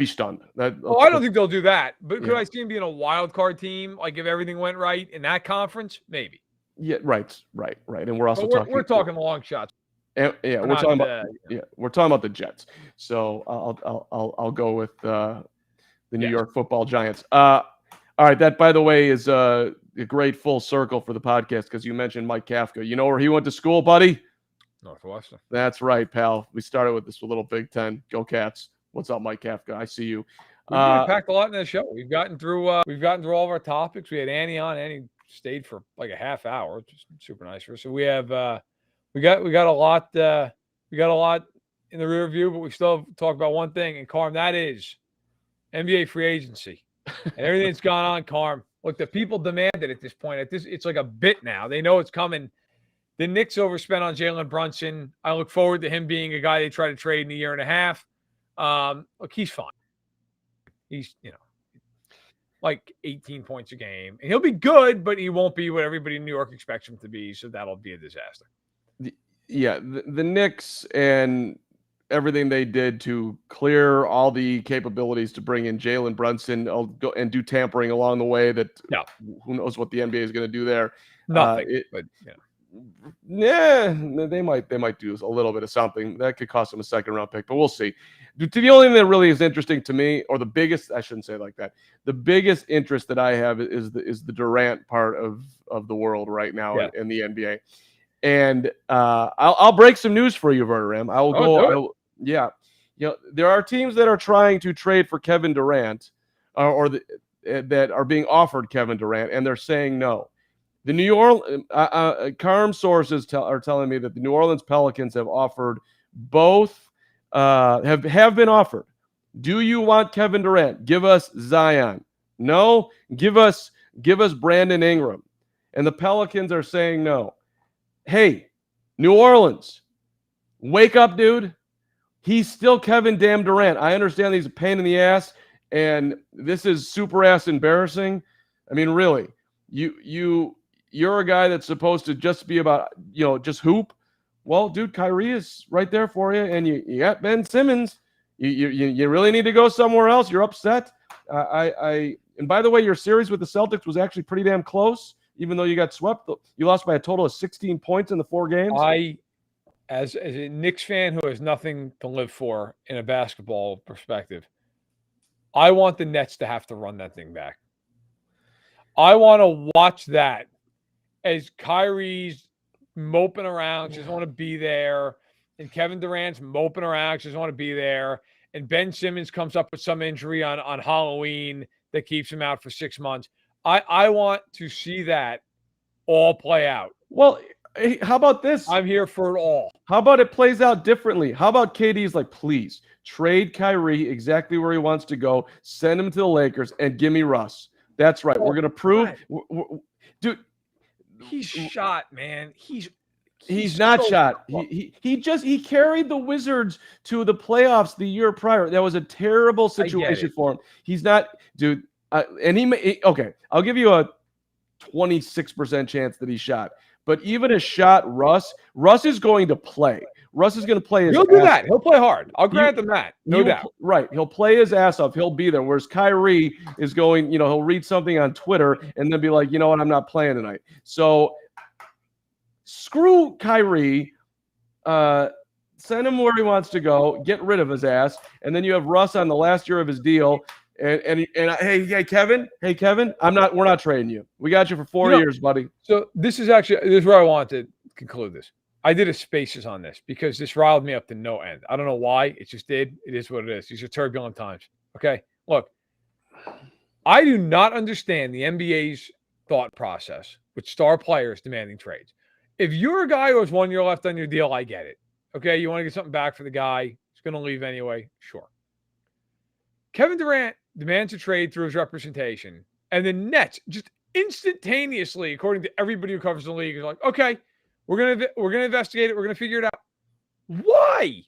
stunned. I don't think they'll do that. But could I see them being a wild card team? Like if everything went right in that conference, maybe. Yeah, right. And we're also we're talking long shots. We're talking about the Jets. So I'll go with the New York Football Giants. All right, that, by the way, is a great full circle for the podcast because you mentioned Mike Kafka. You know where he went to school, buddy? Northwestern. That's right, pal. We started with this little Big Ten. Go Cats. What's up, Mike Kafka? I see you. We've packed a lot in the show. We've gotten through all of our topics. We had Annie on. Annie stayed for like a half hour, which is super nice for us. So we have we got a lot in the rear view, but we still talk about one thing, and Carm, that is NBA free agency. And everything that's gone on, Carm. Look, the people demand it at this point. It's like a bit now. They know it's coming. The Knicks overspent on Jalen Brunson. I look forward to him being a guy they try to trade in a year and a half. Look, he's fine. He's, like 18 points a game. And he'll be good, but he won't be what everybody in New York expects him to be. So that'll be a disaster. The Knicks and everything they did to clear all the capabilities to bring in Jalen Brunson and do tampering along the way that who knows what the NBA is going to do there. Nothing. They might do a little bit of something that could cost them a second round pick, but we'll see. The only thing that really is interesting to me, or the biggest, I shouldn't say it like that. The biggest interest that I have is the Durant part of the world right now in the NBA. And I'll break some news for you, Verderam. There are teams that are trying to trade for Kevin Durant, that are being offered Kevin Durant, and they're saying no. The New Orleans Carm sources are telling me that the New Orleans Pelicans have offered both. Have been offered. Do you want Kevin Durant? Give us Zion. No, give us Brandon Ingram. And the Pelicans are saying no. Hey, New Orleans, wake up, dude. He's still Kevin damn Durant. I understand he's a pain in the ass, and this is super ass embarrassing. I mean, really, you're a guy that's supposed to just be about, just hoop. Well, dude, Kyrie is right there for you, and you got Ben Simmons. You really need to go somewhere else. You're upset. And by the way, your series with the Celtics was actually pretty damn close, even though you got swept. You lost by a total of 16 points in the 4 games. As a Knicks fan who has nothing to live for in a basketball perspective, I want the Nets to have to run that thing back. I want to watch that as Kyrie's moping around, she doesn't want to be there, and Kevin Durant's moping around, she doesn't want to be there, and Ben Simmons comes up with some injury on Halloween that keeps him out for 6 months. I want to see that all play out. Well, how about this? I'm here for it all. How about it plays out differently? How about KD's like, please trade Kyrie exactly where he wants to go, send him to the Lakers, and give me Russ. That's right. We're going to prove. Dude. He's shot, man. He's not so shot. tough. He carried the Wizards to the playoffs the year prior. That was a terrible situation for him. He's not, dude. Okay. I'll give you a 26% chance that he shot. But even a shot, Russ is going to play. Russ is going to play his He'll do that. He'll play hard. I'll grant him that. No doubt. Right. He'll play his ass off. He'll be there. Whereas Kyrie is going, he'll read something on Twitter and then be like, you know what, I'm not playing tonight. So screw Kyrie. Send him where he wants to go. Get rid of his ass. And then you have Russ on the last year of his deal. And hey, Kevin, we're not trading you. We got you for 4 years, buddy. So this is where I want to conclude this. I did a Spaces on this because this riled me up to no end. I don't know why. It just did. It is what it is. These are turbulent times. Okay. Look, I do not understand the NBA's thought process with star players demanding trades. If you're a guy who has 1 year left on your deal, I get it. Okay. You want to get something back for the guy. He's going to leave anyway. Sure. Kevin Durant demands a trade through his representation. And the Nets just instantaneously, according to everybody who covers the league, is like, okay, we're gonna investigate it. We're gonna figure it out. Why?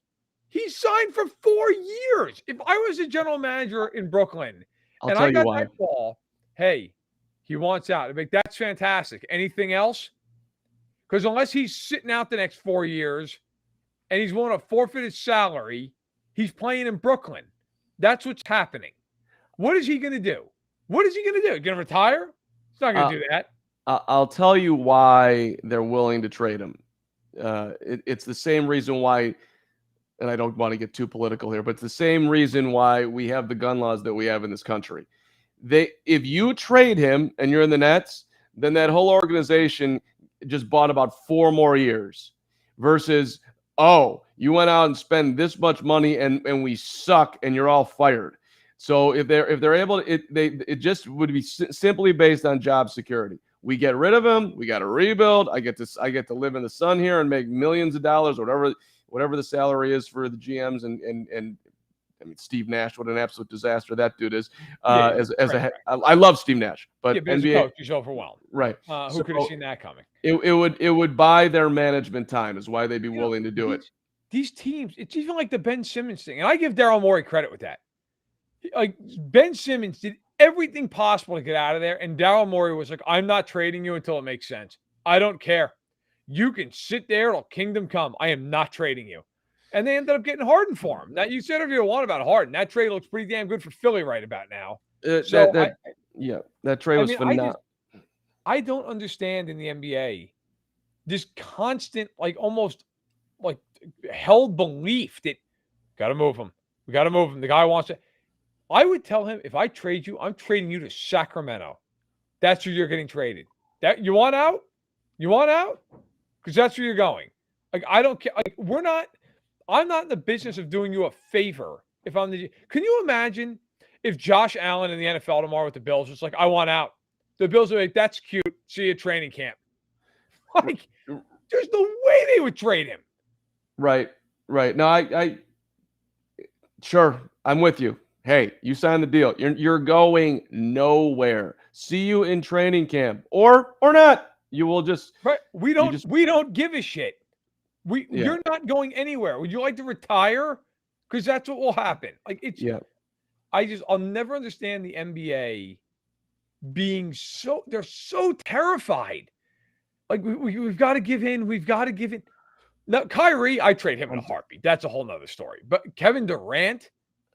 He signed for 4 years. If I was a general manager in Brooklyn and I got that call, hey, he wants out. I'd be like, that's fantastic. Anything else? Because unless he's sitting out the next 4 years and he's willing to forfeit his salary, he's playing in Brooklyn. That's what's happening. What is he going to do? What is he going to do? Going to retire? He's not going to do that. I'll tell you why they're willing to trade him. It's the same reason why, and I don't want to get too political here, but it's the same reason why we have the gun laws that we have in this country. If you trade him and you're in the Nets, then that whole organization just bought about 4 more years versus, you went out and spent this much money and we suck and you're all fired. So if they're able to, it just would be simply based on job security. We get rid of him. We got to rebuild. I get to live in the sun here and make millions of dollars, whatever the salary is for the GMs and I mean, Steve Nash, what an absolute disaster that dude is. I love Steve Nash, but NBA, as a coach, he's overwhelmed. Right. Who could have seen that coming? It would buy their management time is why they'd be willing to do it. These teams, it's even like the Ben Simmons thing, and I give Daryl Morey credit with that. Like Ben Simmons did everything possible to get out of there, and Daryl Morey was like, "I'm not trading you until it makes sense. I don't care. You can sit there till kingdom come. I am not trading you." And they ended up getting Harden for him. Now, you said whatever you want about Harden. That trade looks pretty damn good for Philly right about now. That trade was phenomenal. I don't understand in the NBA this constant, like almost like held belief that got to move him. We got to move him. The guy wants it. I would tell him, if I trade you, I'm trading you to Sacramento. That's where you're getting traded. That you want out? You want out? Because that's where you're going. Like, I don't care. Like, I'm not in the business of doing you a favor. If I'm can you imagine if Josh Allen in the NFL tomorrow with the Bills was like, I want out? The Bills are like, that's cute. See you at training camp. Like, there's no way they would trade him. Right. No, I sure, I'm with you. Hey, you signed the deal. You're going nowhere. See you in training camp, or not. You will just right. We don't give a shit. You're not going anywhere. Would you like to retire? Because that's what will happen. Like I'll never understand the NBA being they're so terrified. Like we've got to give in. We've got to give in. Now, Kyrie, I trade him in a heartbeat. That's a whole nother story. But Kevin Durant,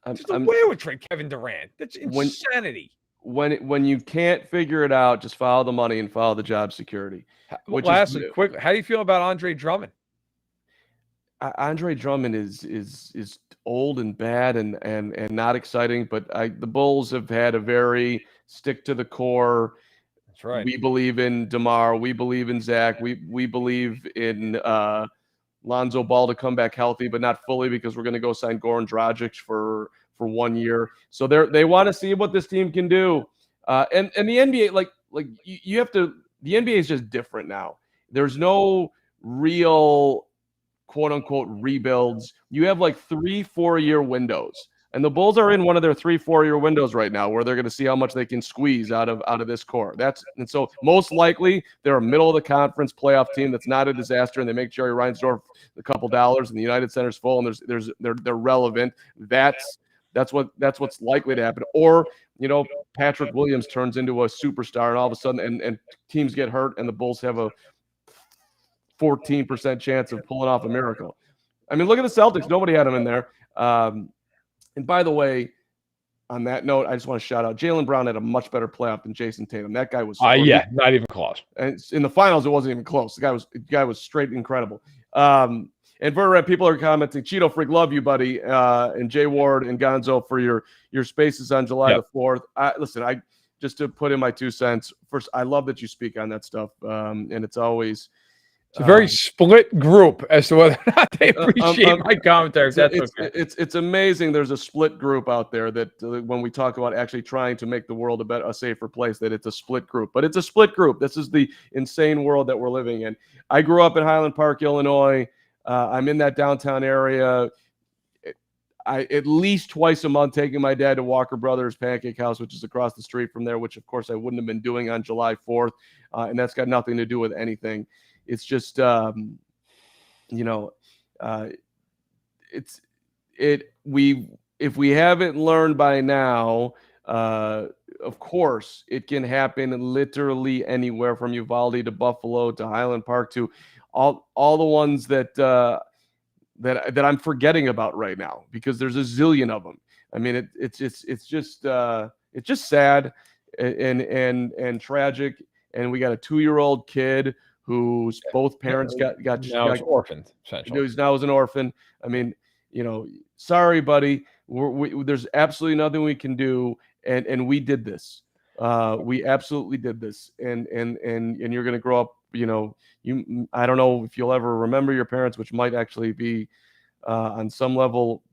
there's no way I would trade Kevin Durant. That's insanity. When you can't figure it out, just follow the money and follow the job security. Lastly, quickly, how do you feel about Andre Drummond? Andre Drummond is old and bad and not exciting, but the Bulls have had a very stick to the core. That's right. We believe in DeMar. We believe in Zach. We believe in Lonzo Ball to come back healthy, but not fully because we're going to go sign Goran Dragic for 1 year. So they want to see what this team can do. And the NBA, like you have to. The NBA is just different now. There's no real quote unquote rebuilds. You have like 3-4 year windows And the Bulls are in one of their 3-4 year windows right now where they're going to see how much they can squeeze out of this core. And so most likely they're a middle of the conference playoff team that's not a disaster, and they make Jerry Reinsdorf a couple dollars, and the United Center's full, and they're relevant. That's what's likely to happen. Or Patrick Williams turns into a superstar, and all of a sudden, and teams get hurt, and the Bulls have a 14% chance of pulling off a miracle. I mean, look at the Celtics. Nobody had them in there. And by the way, on that note, I just want to shout out Jaylen Brown had a much better playoff than Jason Tatum. That guy was not even close. And in the finals, it wasn't even close. The guy was straight incredible. And Verderep, people are commenting, Cheeto Freak, love you, buddy. And Jay Ward and Gonzo for your spaces on July the 4th. I just to put in my 2 cents. First, I love that you speak on that stuff. And it's always. It's a very split group as to whether or not they appreciate my commentary. It's amazing. There's a split group out there that when we talk about actually trying to make the world a safer place, that it's a split group. But it's a split group. This is the insane world that we're living in. I grew up in Highland Park, Illinois. I'm in that downtown area. I at least twice a month taking my dad to Walker Brothers Pancake House, which is across the street from there, which of course I wouldn't have been doing on July 4th. And that's got nothing to do with anything. It's just, if we haven't learned by now, of course, it can happen literally anywhere from Uvalde to Buffalo to Highland Park to all the ones that I'm forgetting about right now, because there's a zillion of them. I mean, it's just sad and tragic. And we got a 2-year-old kid whose both parents got orphaned. Essentially, he's now an orphan. I mean, sorry, buddy. There's absolutely nothing we can do, and we did this. We absolutely did this, and you're going to grow up. I don't know if you'll ever remember your parents, which might actually be on some level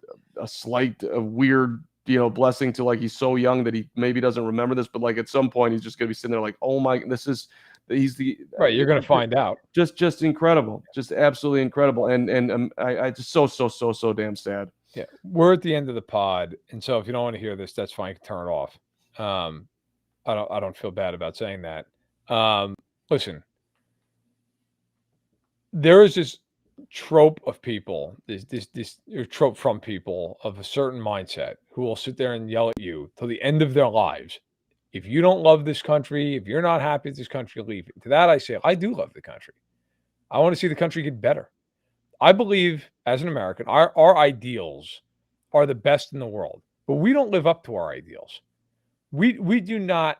a slight, weird, blessing to, like, he's so young that he maybe doesn't remember this, but like at some point he's just going to be sitting there like, oh my, he's the right. You're going to find out. Just incredible, just absolutely incredible, and I just so damn sad. Yeah, we're at the end of the pod, and so if you don't want to hear this, that's fine. You can turn it off. I don't feel bad about saying that. Listen, there is this trope of people, this trope from people of a certain mindset who will sit there and yell at you till the end of their lives. If you don't love this country, if you're not happy with this country, leave it. To that I say, I do love the country. I want to see the country get better. I believe, as an American, our ideals are the best in the world, but we don't live up to our ideals. We do not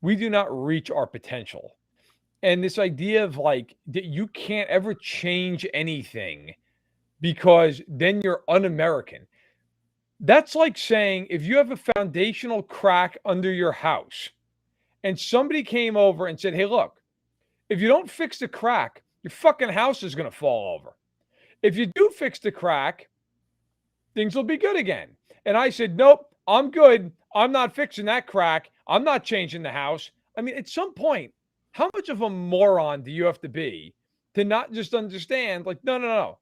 reach our potential. And this idea of like that you can't ever change anything because then you're un-American. That's like saying if you have a foundational crack under your house and somebody came over and said, hey, look, if you don't fix the crack, your fucking house is going to fall over. If you do fix the crack, things will be good again. And I said, nope, I'm good. I'm not fixing that crack. I'm not changing the house. I mean, at some point, how much of a moron do you have to be to not just understand, like, no.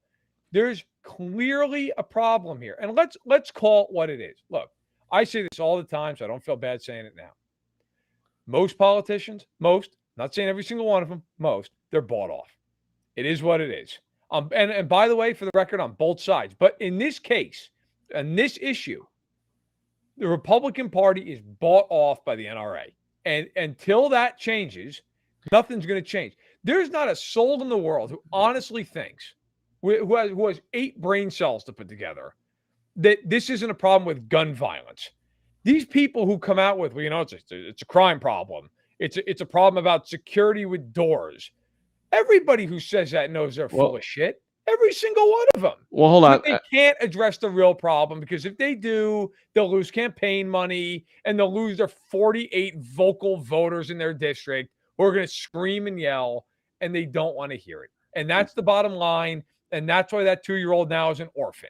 There's clearly a problem here. And let's call it what it is. Look, I say this all the time, so I don't feel bad saying it now. Most politicians, not saying every single one of them, they're bought off. It is what it is. And by the way, for the record, on both sides. But in this case, in this issue, the Republican Party is bought off by the NRA. And until that changes, nothing's going to change. There's not a soul in the world who honestly thinks, who has 8 brain cells to put together, that this isn't a problem with gun violence. These people who come out with, well, it's a crime problem. It's a problem about security with doors. Everybody who says that knows they're full of shit. Every single one of them. Well, hold on. They can't address the real problem, because if they do, they'll lose campaign money and they'll lose their 48 vocal voters in their district who are going to scream and yell, and they don't want to hear it. And that's the bottom line. And that's why that 2-year-old now is an orphan.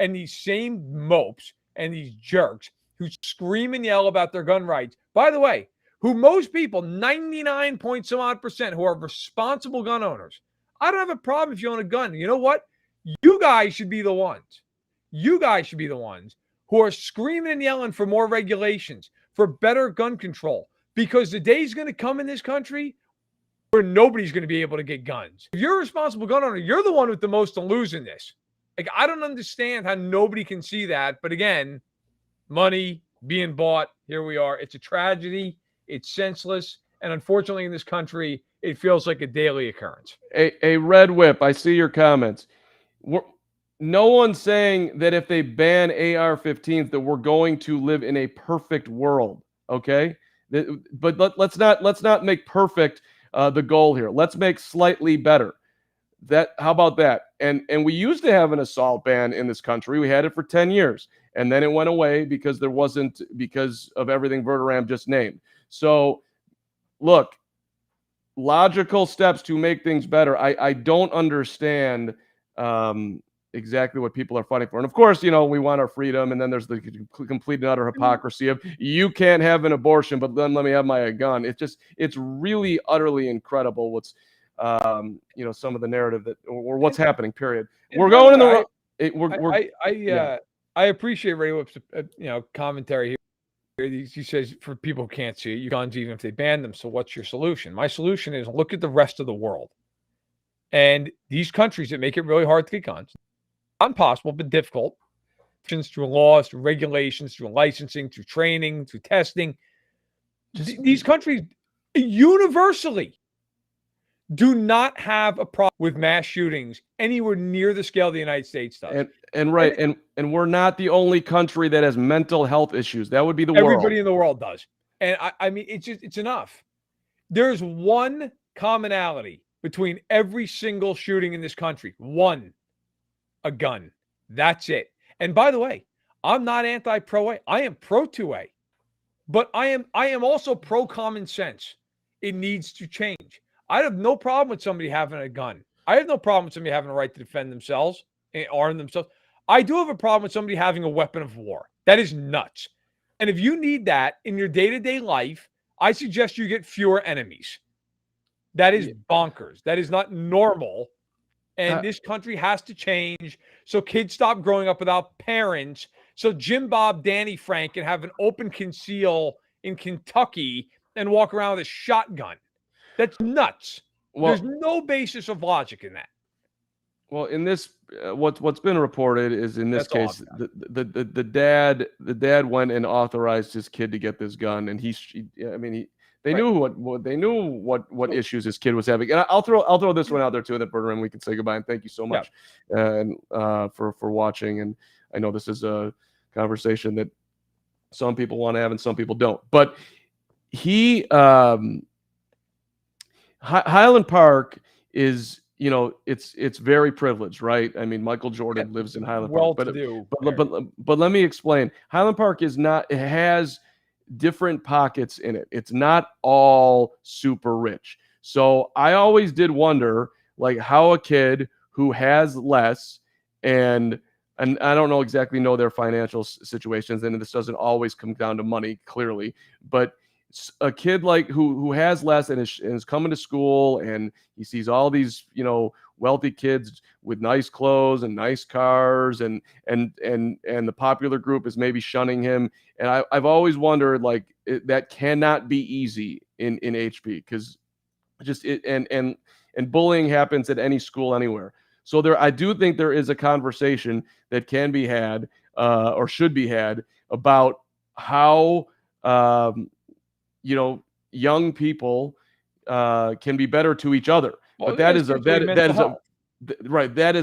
And these same mopes and these jerks who scream and yell about their gun rights, by the way, who most people, 99% who are responsible gun owners, I don't have a problem if you own a gun. You know what? You guys should be the ones who are screaming and yelling for more regulations, for better gun control, because the day's going to come in this country where nobody's going to be able to get guns. If you're a responsible gun owner, you're the one with the most to lose in this. Like, I don't understand how nobody can see that. But again, money being bought, here we are. It's a tragedy. It's senseless. And unfortunately, in this country, it feels like a daily occurrence. A red whip. I see your comments. No one's saying that if they ban AR-15s that we're going to live in a perfect world. Okay, but let's not make perfect the goal here. Let's make slightly better. How about that? And we used to have an assault ban in this country. We had it for 10 years, and then it went away because of everything Verderam just named. So, look, logical steps to make things better. I don't understand exactly what people are fighting for. And of course, we want our freedom, and then there's the complete and utter hypocrisy of you can't have an abortion, but then let me have my gun. It's really utterly incredible what's some of the narrative or what's happening, period. We're going in the I appreciate Ray Whip's commentary here. He says, for people who can't see it, you guns even if they ban them. So what's your solution? My solution is look at the rest of the world. And these countries that make it really hard to get guns, impossible, but difficult, through laws, through regulations, through licensing, through training, through testing. These countries universally do not have a problem with mass shootings anywhere near the scale the United States does. And we're not the only country that has mental health issues. That would be the world. Everybody in the world does. And I mean, it's enough. There's one commonality between every single shooting in this country. One, a gun. That's it. And by the way, I'm not anti-pro-A. I am pro-2A. But I am also pro-common sense. It needs to change. I have no problem with somebody having a gun. I have no problem with somebody having a right to defend themselves and arm themselves. I do have a problem with somebody having a weapon of war. That is nuts. And if you need that in your day-to-day life, I suggest you get fewer enemies. That is bonkers. That is not normal. And this country has to change so kids stop growing up without parents. So Jim Bob Danny Frank can have an open conceal in Kentucky and walk around with a shotgun. That's nuts. Well, there's no basis of logic in that. Well, in this, what's been reported is in this case, the dad went and authorized his kid to get this gun, and they knew what issues his kid was having. And I'll throw this one out there too, and then Verderam, we can say goodbye and thank you so much for watching. And I know this is a conversation that some people want to have and some people don't, but Highland Park is, it's very privileged, right? I mean, Michael Jordan lives in Highland Park, but let me explain. Highland Park it has different pockets in it. It's not all super rich. So I always did wonder, like, how a kid who has less and I don't know their financial situations, and this doesn't always come down to money, clearly, but a kid like who has less and is coming to school and he sees all these wealthy kids with nice clothes and nice cars and the popular group is maybe shunning him, and I've always wondered, like, that cannot be easy in HB, because and bullying happens at any school anywhere. So I do think there is a conversation that can be had or should be had about how young people can be better to each other. Well, but that is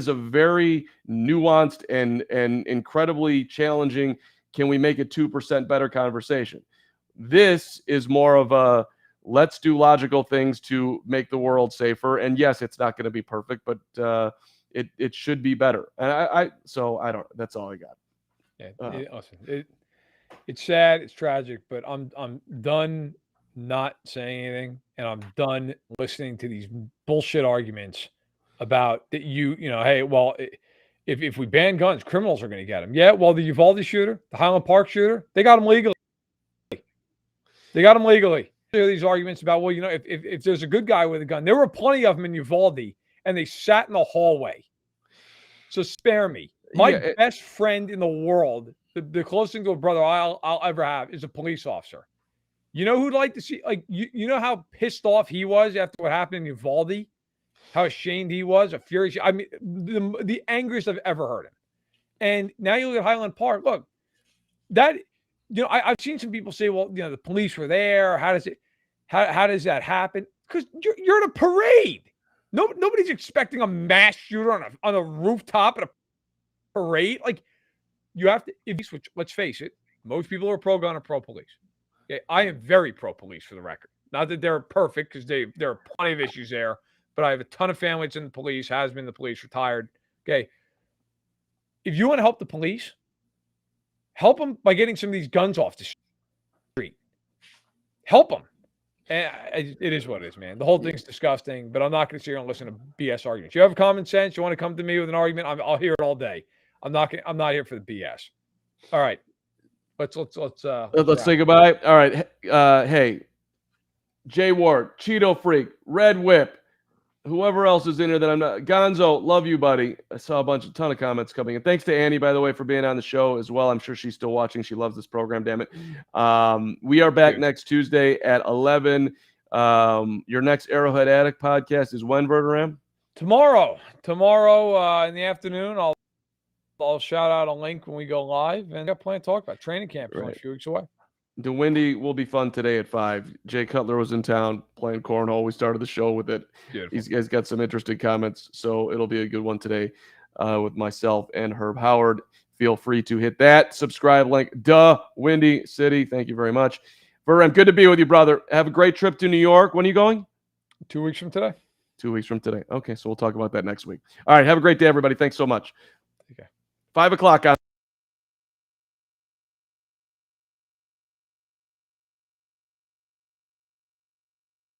a very nuanced and incredibly challenging. Can we make it 2% better conversation? This is more of a let's do logical things to make the world safer. And yes, it's not going to be perfect, but it should be better. And that's all I got. Yeah, listen, it's sad, it's tragic, but I'm done not saying anything, and I'm done listening to these bullshit arguments about that. Hey, well, if we ban guns, criminals are going to get them. Yeah, well, the Uvalde shooter, the Highland Park shooter, they got them legally. There are these arguments about, well, if there's a good guy with a gun, there were plenty of them in Uvalde, and they sat in the hallway. So spare me. My best friend in the world the closest thing to a brother I'll ever have is a police officer. You know who'd like to see, like, you know how pissed off he was after what happened in Uvalde? How ashamed he was, a furious. I mean, the angriest I've ever heard him. And now you look at Highland Park. Look, that, I've seen some people say, well, the police were there. How does that happen? Because you're at a parade. Nobody's expecting a mass shooter on a rooftop at a parade. Like, you have to, let's face it, most people are pro-gun or pro-police. Okay, I am very pro-police, for the record. Not that they're perfect, because there are plenty of issues there, but I have a ton of family that's in the police, has been in the police, retired. Okay, if you want to help the police, help them by getting some of these guns off the street. Help them. And it is what it is, man. The whole thing's disgusting, but I'm not going to sit here and listen to BS arguments. You have common sense, you want to come to me with an argument, I'll hear it all day. I'm not here for the BS. All right. Let's say goodbye. All right. Hey, Jay Ward, Cheeto Freak, Red Whip, whoever else is in here that I'm not. Gonzo, love you, buddy. I saw a ton of comments coming in. Thanks to Annie, by the way, for being on the show as well. I'm sure she's still watching. She loves this program, damn it. We are back next Tuesday at 11. Your next Arrowhead Addict podcast is when, Verderam? Tomorrow in the afternoon, I'll shout out a link when we go live, and I got plenty to talk about. Training camp is only a few weeks away. The Windy will be fun today at 5. Jay Cutler was in town playing cornhole. We started the show with it. Beautiful. He's got some interesting comments, so it'll be a good one today with myself and Herb Howard. Feel free to hit that subscribe link. Windy City. Thank you very much. Verderam, good to be with you, brother. Have a great trip to New York. When are you going? 2 weeks from today. 2 weeks from today. Okay, so we'll talk about that next week. All right, have a great day, everybody. Thanks so much. Okay. 5 o'clock on